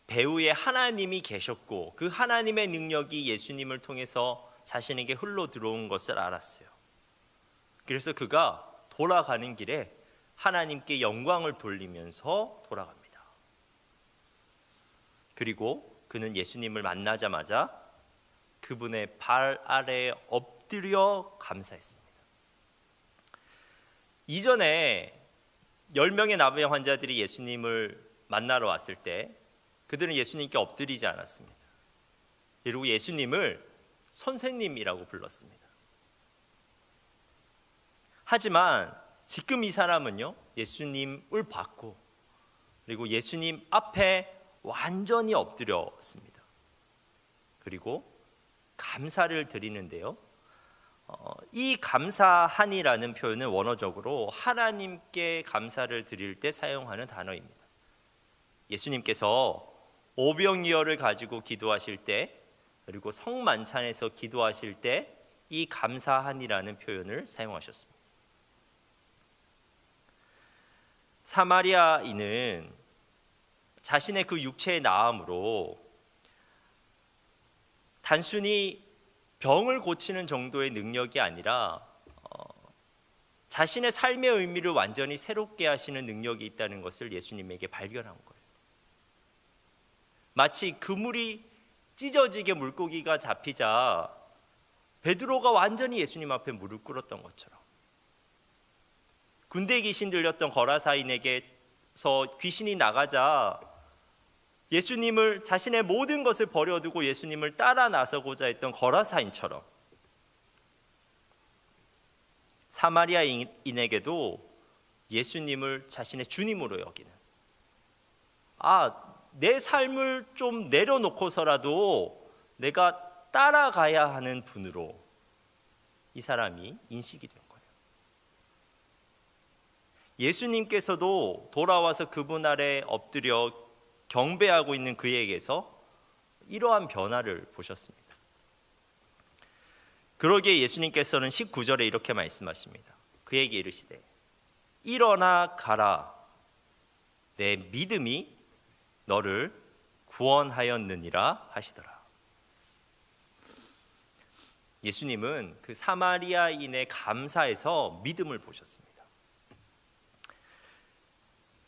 배후에 하나님이 계셨고 그 하나님의 능력이 예수님을 통해서 자신에게 흘러 들어온 것을 알았어요. 그래서 그가 돌아가는 길에 하나님께 영광을 돌리면서 돌아갑니다. 그리고 그는 예수님을 만나자마자 그분의 발 아래에 엎드려 감사했습니다. 이전에 10명의 나병 환자들이 예수님을 만나러 왔을 때 그들은 예수님께 엎드리지 않았습니다. 그리고 예수님을 선생님이라고 불렀습니다. 하지만 지금 이 사람은요, 예수님을 받고 그리고 예수님 앞에 완전히 엎드렸습니다. 그리고 감사를 드리는데요, 이 감사하니라는 표현은 원어적으로 하나님께 감사를 드릴 때 사용하는 단어입니다. 예수님께서 오병이어를 가지고 기도하실 때 그리고 성만찬에서 기도하실 때 이 감사하니라는 표현을 사용하셨습니다. 사마리아인은 자신의 그 육체의 나음으로 단순히 병을 고치는 정도의 능력이 아니라 자신의 삶의 의미를 완전히 새롭게 하시는 능력이 있다는 것을 예수님에게 발견한 거예요. 마치 그물이 찢어지게 물고기가 잡히자 베드로가 완전히 예수님 앞에 무릎 꿇었던 것처럼, 군대 귀신 들렸던 거라사인에게서 귀신이 나가자 예수님을, 자신의 모든 것을 버려두고 예수님을 따라 나서고자 했던 거라사인처럼 사마리아인에게도 예수님을 자신의 주님으로 여기는, 내 삶을 좀 내려놓고서라도 내가 따라가야 하는 분으로 이 사람이 인식이 된 거예요. 예수님께서도 돌아와서 그분 아래 엎드려 경배하고 있는 그에게서 이러한 변화를 보셨습니다. 그러기에 예수님께서는 19절에 이렇게 말씀하십니다. 그에게 이르시되 일어나 가라, 내 믿음이 너를 구원하였느니라 하시더라. 예수님은 그 사마리아인의 감사에서 믿음을 보셨습니다.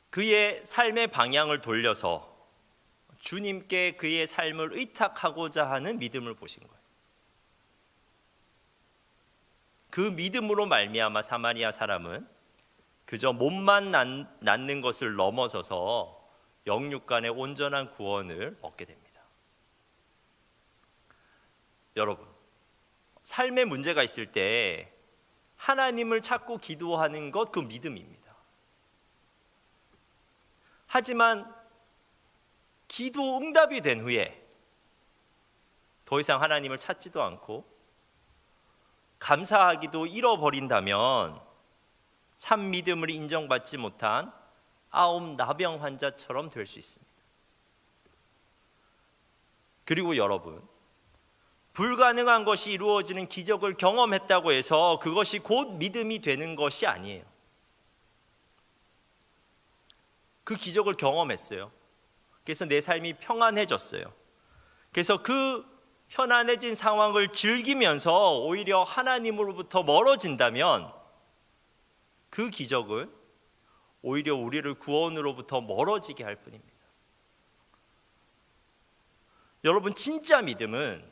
그의 삶의 방향을 돌려서 주님께 그의 삶을 의탁하고자 하는 믿음을 보신 거예요. 그 믿음으로 말미암아 사마리아 사람은 그저 몸만 낫는 것을 넘어서서 영육간의 온전한 구원을 얻게 됩니다. 여러분, 삶에 문제가 있을 때 하나님을 찾고 기도하는 것, 그 믿음입니다. 하지만 기도 응답이 된 후에 더 이상 하나님을 찾지도 않고 감사하기도 잃어버린다면 참 믿음을 인정받지 못한 9 나병 환자처럼 될 수 있습니다. 그리고 여러분, 불가능한 것이 이루어지는 기적을 경험했다고 해서 그것이 곧 믿음이 되는 것이 아니에요. 그 기적을 경험했어요. 그래서 내 삶이 평안해졌어요. 그래서 그 편안해진 상황을 즐기면서 오히려 하나님으로부터 멀어진다면 그 기적은 오히려 우리를 구원으로부터 멀어지게 할 뿐입니다. 여러분, 진짜 믿음은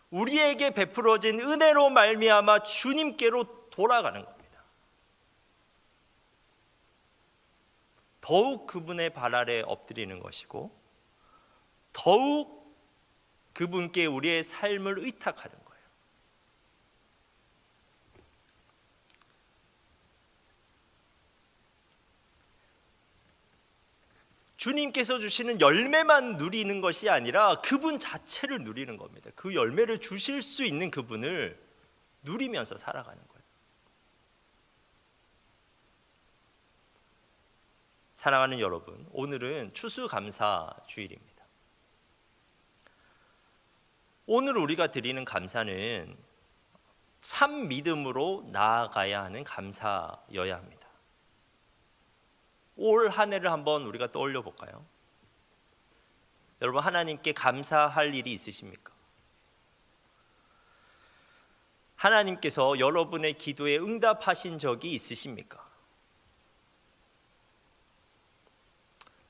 우리에게 베풀어진 은혜로 말미암아 주님께로 돌아가는 겁니다. 더욱 그분의 발 아래 엎드리는 것이고 더욱 그분께 우리의 삶을 의탁하는 거예요. 주님께서 주시는 열매만 누리는 것이 아니라 그분 자체를 누리는 겁니다. 그 열매를 주실 수 있는 그분을 누리면서 살아가는 거예요. 사랑하는 여러분, 오늘은 추수감사 주일입니다. 오늘 우리가 드리는 감사는 참 믿음으로 나아가야 하는 감사여야 합니다. 올 한 해를 한번 우리가 떠올려 볼까요? 여러분, 하나님께 감사할 일이 있으십니까? 하나님께서 여러분의 기도에 응답하신 적이 있으십니까?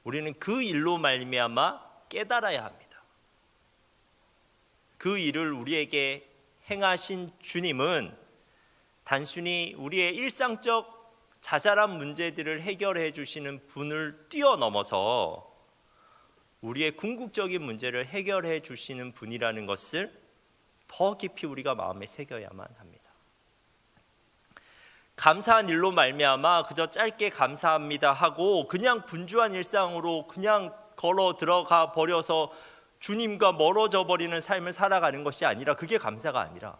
우리는 그 일로 말미암아 깨달아야 합니다. 그 일을 우리에게 행하신 주님은 단순히 우리의 일상적 자잘한 문제들을 해결해 주시는 분을 뛰어넘어서 우리의 궁극적인 문제를 해결해 주시는 분이라는 것을 더 깊이 우리가 마음에 새겨야만 합니다. 감사한 일로 말미암아 그저 짧게 감사합니다 하고 그냥 분주한 일상으로 그냥 걸어 들어가 버려서 주님과 멀어져 버리는 삶을 살아가는 것이 아니라, 그게 감사가 아니라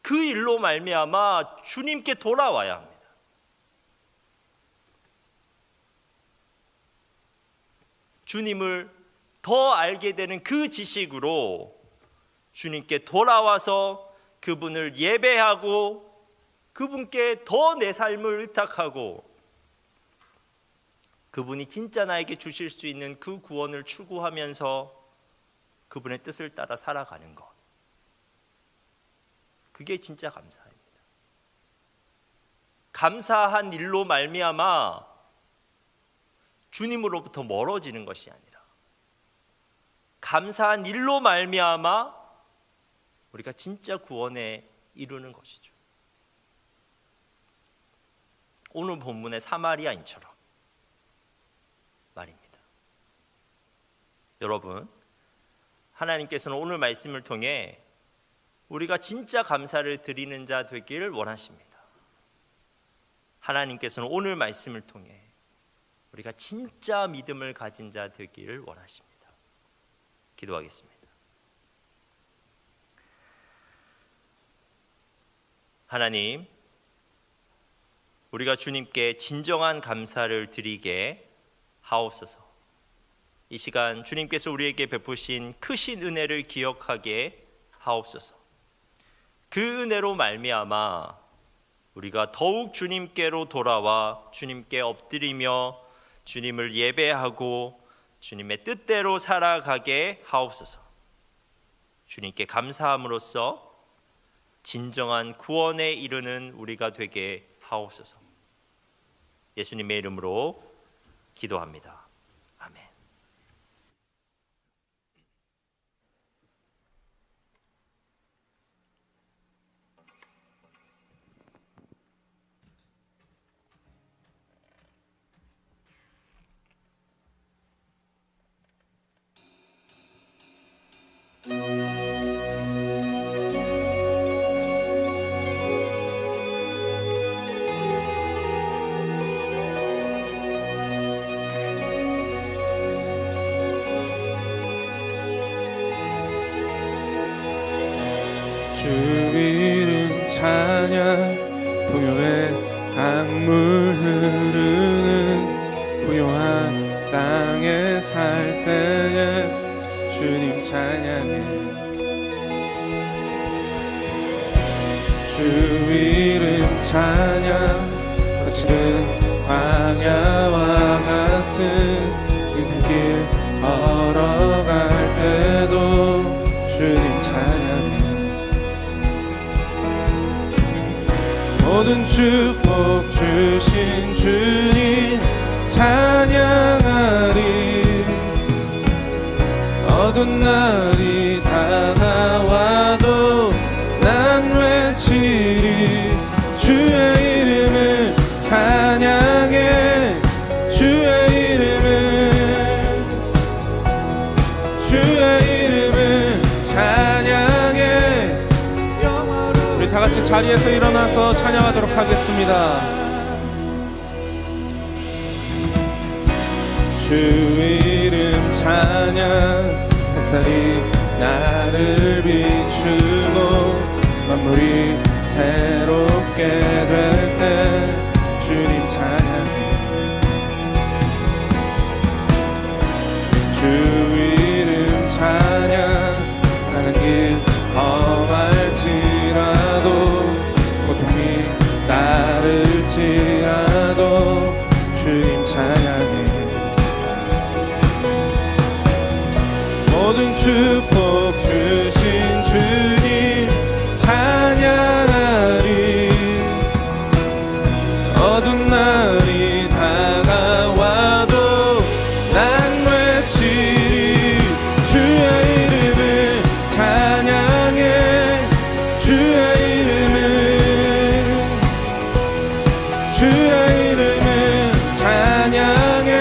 그 일로 말미암아 주님께 돌아와야 합니다. 주님을 더 알게 되는 그 지식으로 주님께 돌아와서 그분을 예배하고 그분께 더 내 삶을 의탁하고 그분이 진짜 나에게 주실 수 있는 그 구원을 추구하면서 그분의 뜻을 따라 살아가는 것, 그게 진짜 감사입니다. 감사한 일로 말미암아 주님으로부터 멀어지는 것이 아니라 감사한 일로 말미암아 우리가 진짜 구원에 이루는 것이죠. 오늘 본문의 사마리아인처럼 말입니다. 여러분, 하나님께서는 오늘 말씀을 통해 우리가 진짜 감사를 드리는 자 되기를 원하십니다. 하나님께서는 오늘 말씀을 통해 우리가 진짜 믿음을 가진 자 되기를 원하십니다. 기도하겠습니다. 하나님, 우리가 주님께 진정한 감사를 드리게 하옵소서. 이 시간 주님께서 우리에게 베푸신 크신 은혜를 기억하게 하옵소서. 그 은혜로 말미암아 우리가 더욱 주님께로 돌아와 주님께 엎드리며 주님을 예배하고 주님의 뜻대로 살아가게 하옵소서. 주님께 감사함으로써 진정한 구원에 이르는 우리가 되게 하옵소서. 예수님의 이름으로 기도합니다. 아멘.
주 이름 찬양, 부요의 강물 흐르는 부요한 땅에 살 때에 주님 찬양해. 주 이름 찬양. 거칠은 광야와 같은 인생길 걸어갈 때도 주님 찬양해. 모든 축복 주신 주님 찬양하리. 어두운 날이 다가와도 난 외치리. 주의 이름을 찬양해. 주의 이름을 찬양해. 우리 다 같이 자리에서 일어나서 찬양하도록 하겠습니다. 주 이름 찬양. 햇살이 나를 비추고 만물이 새롭게 될 때 주님 찬양해. 주 이름 찬양. 가는 길 험할지라도 고통이 따를지라도 주님 찬양해. 모든 축복 주신 주님 찬양하리. 어두운 날이 다가와도 난 외치리. 주의 이름을 찬양해. 주의 이름을 찬양해.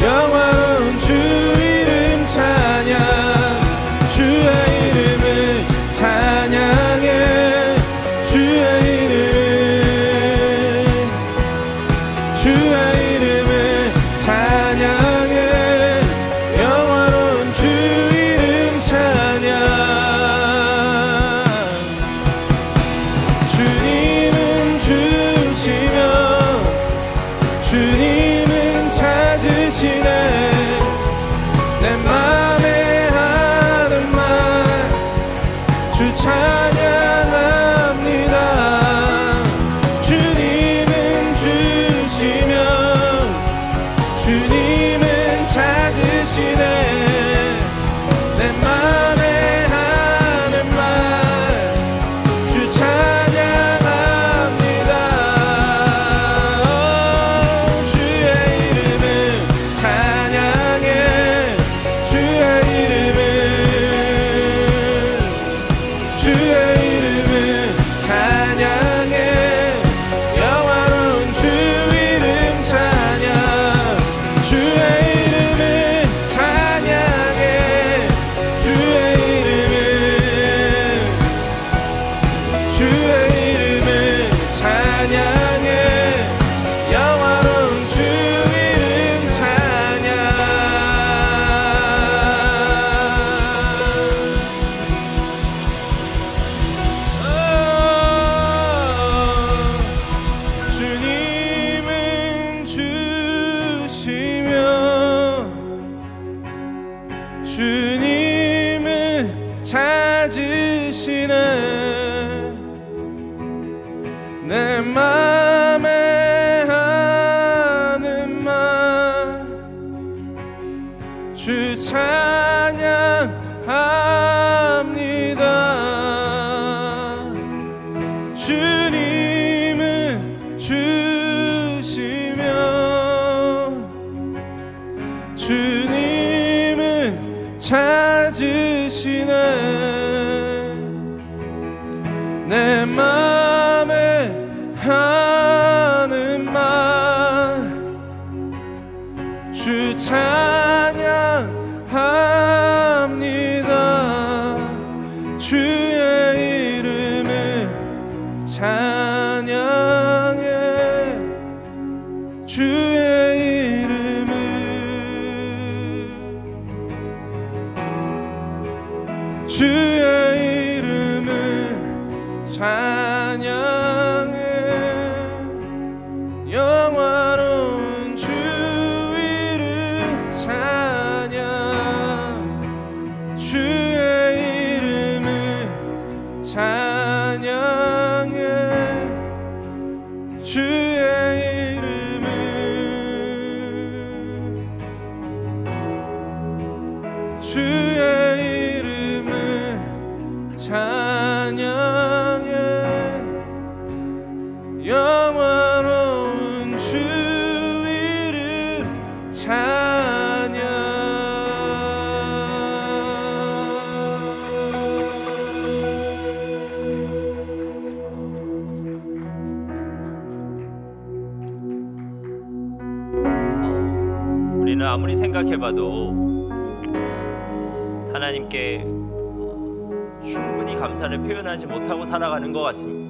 영화로운 주 이름 찬양. 주의 이름을 찬양해. 주의 이름을 찬양해. 영화로운 주 이름 찬양. 주님은 주시며 주님은 찾으시네. 내 맘에 하는 말 주 찬양합니다. 주님은 주시며 주님은 찾으시네. 내 맘에 하는 말 주 찬양합니다. 주의 이름을 찬양해. 주의 이름을 찬양해. 영화로운 주 이름 찬양. 주의 이름을 찬양해. 주의 이름을 찬양해. 영화로운 주 이름 찬양. 주님은 주시며 주님은 찾으시네. 내 맘에 하는 말 주 찬양합니다. 주님은 주시며 주님은 찾으시네. 내 맘에 하는 말 주 찬양합니다. 주의 이름을 찬양해. 주의 이름을 찬양해. 영화로운 주 이름 찬양. 주의 이름을 찬양해 영화로운 주 이름 찬양.
우리는 아무리 생각해봐도 하나님께 충분히 감사를 표현하지 못하고 살아가는 것 같습니다.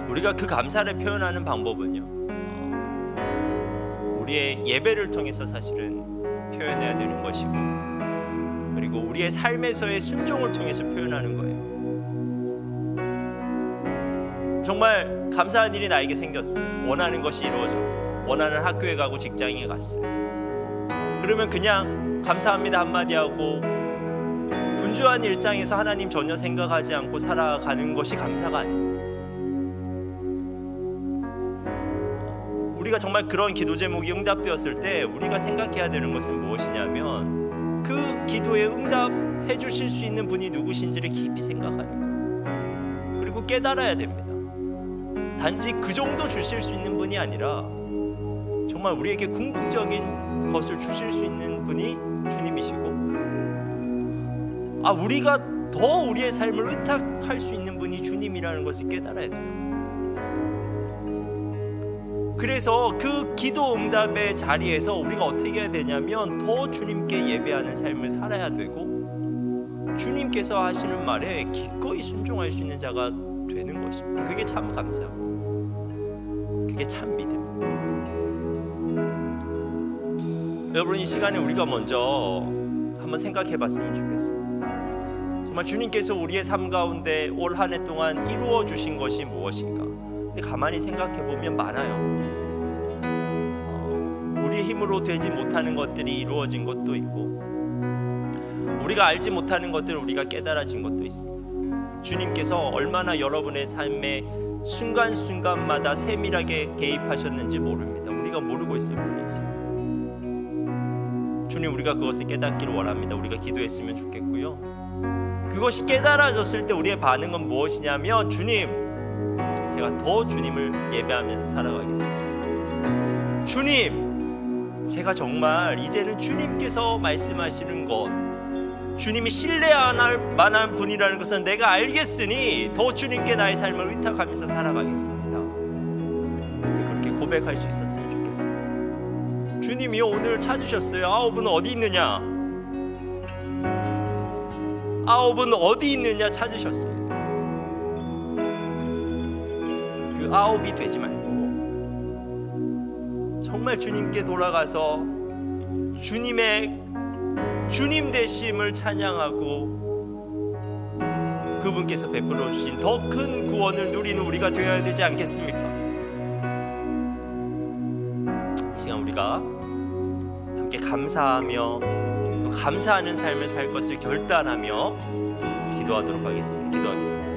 우리가 그 감사를 표현하는 방법은요, 우리의 예배를 통해서 사실은 표현해야 되는 것이고, 그리고 우리의 삶에서의 순종을 통해서 표현하는 거예요. 정말 감사한 일이 나에게 생겼어. 원하는 것이 이루어져. 원하는 학교에 가고 직장에 갔어. 그러면 그냥 감사합니다 한마디 하고 분주한 일상에서 하나님 전혀 생각하지 않고 살아가는 것이 감사가 아니에요. 우리가 정말 그런 기도 제목이 응답되었을 때 우리가 생각해야 되는 것은 무엇이냐면 그 기도에 응답해 주실 수 있는 분이 누구신지를 깊이 생각하는 거예요. 그리고 깨달아야 됩니다. 단지 그 정도 주실 수 있는 분이 아니라 정말 우리에게 궁극적인 것을 주실 수 있는 분이 주님이시고, 우리가 더 우리의 삶을 의탁할 수 있는 분이 주님이라는 것을 깨달아야 돼요. 그래서 그 기도 응답의 자리에서 우리가 어떻게 해야 되냐면 더 주님께 예배하는 삶을 살아야 되고, 주님께서 하시는 말에 기꺼이 순종할 수 있는 자가 되는 것입니다. 그게 참 감사하고 그게 참 믿음입니다. 여러분, 이 시간에 우리가 먼저 한번 생각해 봤으면 좋겠어요. 정말 주님께서 우리의 삶 가운데 올 한 해 동안 이루어 주신 것이 무엇인가. 근데 가만히 생각해 보면 많아요. 우리의 힘으로 되지 못하는 것들이 이루어진 것도 있고, 우리가 알지 못하는 것들을 우리가 깨달아진 것도 있습니다. 주님께서 얼마나 여러분의 삶의 순간순간마다 세밀하게 개입하셨는지 모릅니다. 우리가 모르고 있을 뿐이지. 주님, 우리가 그것을 깨닫기를 원합니다. 우리가 기도했으면 좋겠고요. 그것이 깨달아졌을 때 우리의 반응은 무엇이냐면, 주님, 제가 더 주님을 예배하면서 살아가겠습니다. 주님, 제가 정말 이제는 주님께서 말씀하시는 것, 주님이 신뢰할 만한 분이라는 것은 내가 알겠으니 더 주님께 나의 삶을 의탁하면서 살아가겠습니다. 그렇게 고백할 수 있었으면 좋겠습니다. 주님이요, 오늘 찾으셨어요. 9은 어디 있느냐? 9은 어디 있느냐 찾으셨습니다. 그 9이 되지 말고 정말 주님께 돌아가서 주님 되심을 찬양하고 그분께서 베풀어 주신 더 큰 구원을 누리는 우리가 되어야 되지 않겠습니까? 이 시간 우리가 함께 감사하며 또 감사하는 삶을 살 것을 결단하며 기도하도록 하겠습니다. 기도하겠습니다.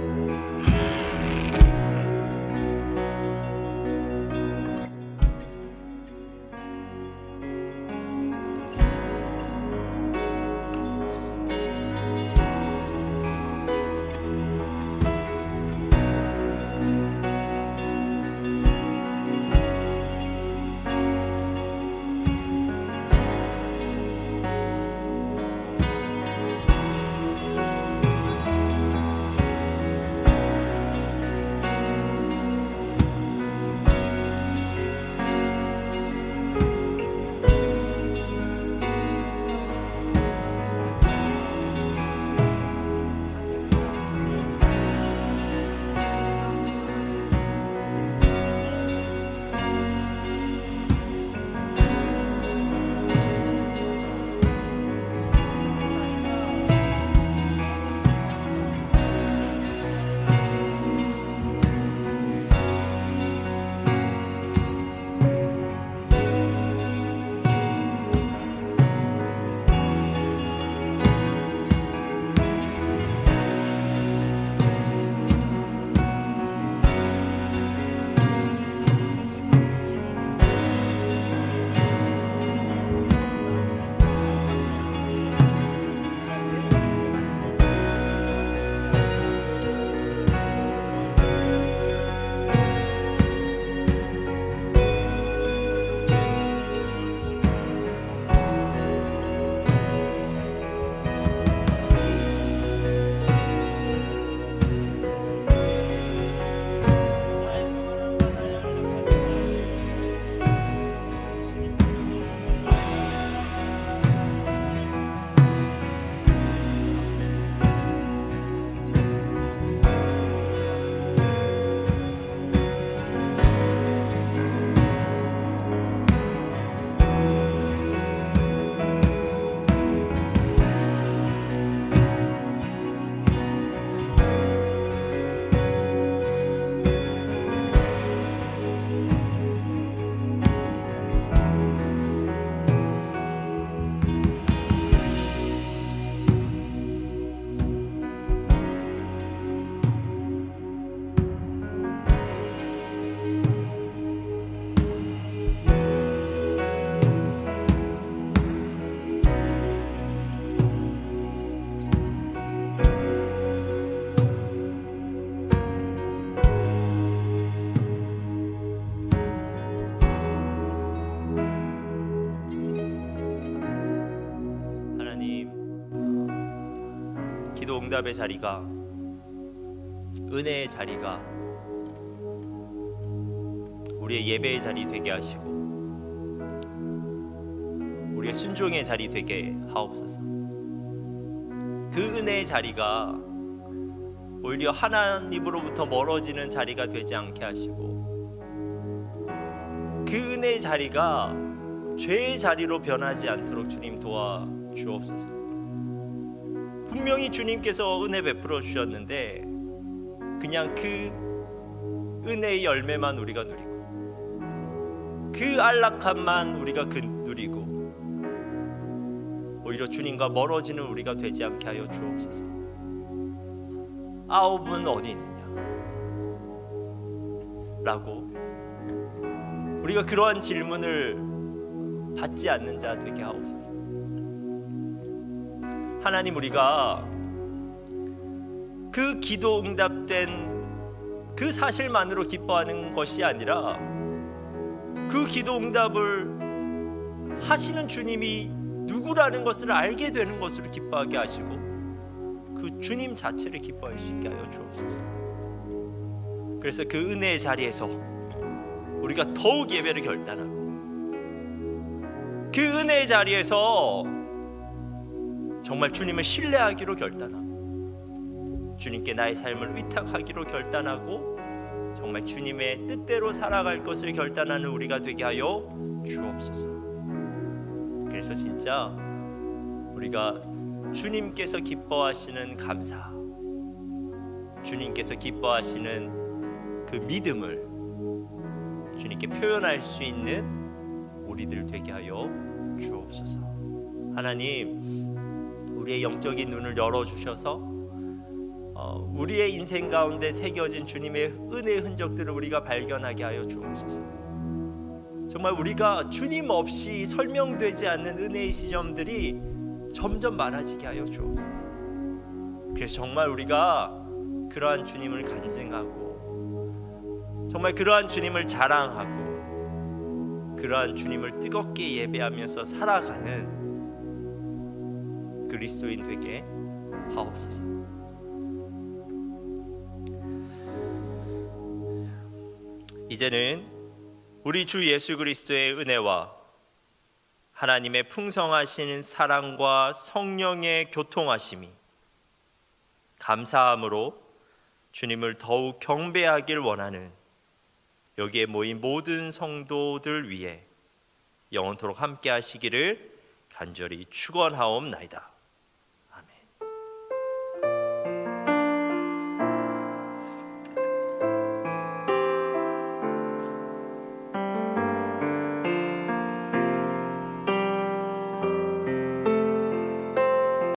응답의 자리가, 은혜의 자리가 우리의 예배의 자리 되게 하시고 우리의 순종의 자리 되게 하옵소서. 그 은혜의 자리가 오히려 하나님으로부터 멀어지는 자리가 되지 않게 하시고 그 은혜의 자리가 죄의 자리로 변하지 않도록 주님 도와주옵소서. 분명히 주님께서 은혜 베풀어 주셨는데 그냥 그 은혜의 열매만 우리가 누리고 그 안락함만 우리가 누리고 오히려 주님과 멀어지는 우리가 되지 않게 하여 주옵소서. 아홉은 어디 있느냐 라고 우리가 그러한 질문을 받지 않는 자 되게 하옵소서. 하나님, 우리가 그 기도 응답된 그 사실만으로 기뻐하는 것이 아니라 그 기도 응답을 하시는 주님이 누구라는 것을 알게 되는 것으로 기뻐하게 하시고 그 주님 자체를 기뻐할 수 있게 하여 주옵소서. 그래서 그 은혜의 자리에서 우리가 더욱 예배를 결단하고 그 은혜의 자리에서 정말 주님을 신뢰하기로 결단하고 주님께 나의 삶을 위탁하기로 결단하고 정말 주님의 뜻대로 살아갈 것을 결단하는 우리가 되게 하여 주옵소서. 그래서 진짜 우리가 주님께서 기뻐하시는 감사, 주님께서 기뻐하시는 그 믿음을 주님께 표현할 수 있는 우리들 되게 하여 주옵소서. 하나님, 우리의 영적인 눈을 열어주셔서 우리의 인생 가운데 새겨진 주님의 은혜의 흔적들을 우리가 발견하게 하여 주옵소서. 정말 우리가 주님 없이 설명되지 않는 은혜의 시점들이 점점 많아지게 하여 주옵소서. 그래서 정말 우리가 그러한 주님을 간증하고 정말 그러한 주님을 자랑하고 그러한 주님을 뜨겁게 예배하면서 살아가는 그리스도인 되게 하옵소서. 이제는 우리 주 예수 그리스도의 은혜와 하나님의 풍성하신 사랑과 성령의 교통하심이 감사함으로 주님을 더욱 경배하길 원하는 여기에 모인 모든 성도들 위해 영원토록 함께 하시기를 간절히 축원하옵나이다.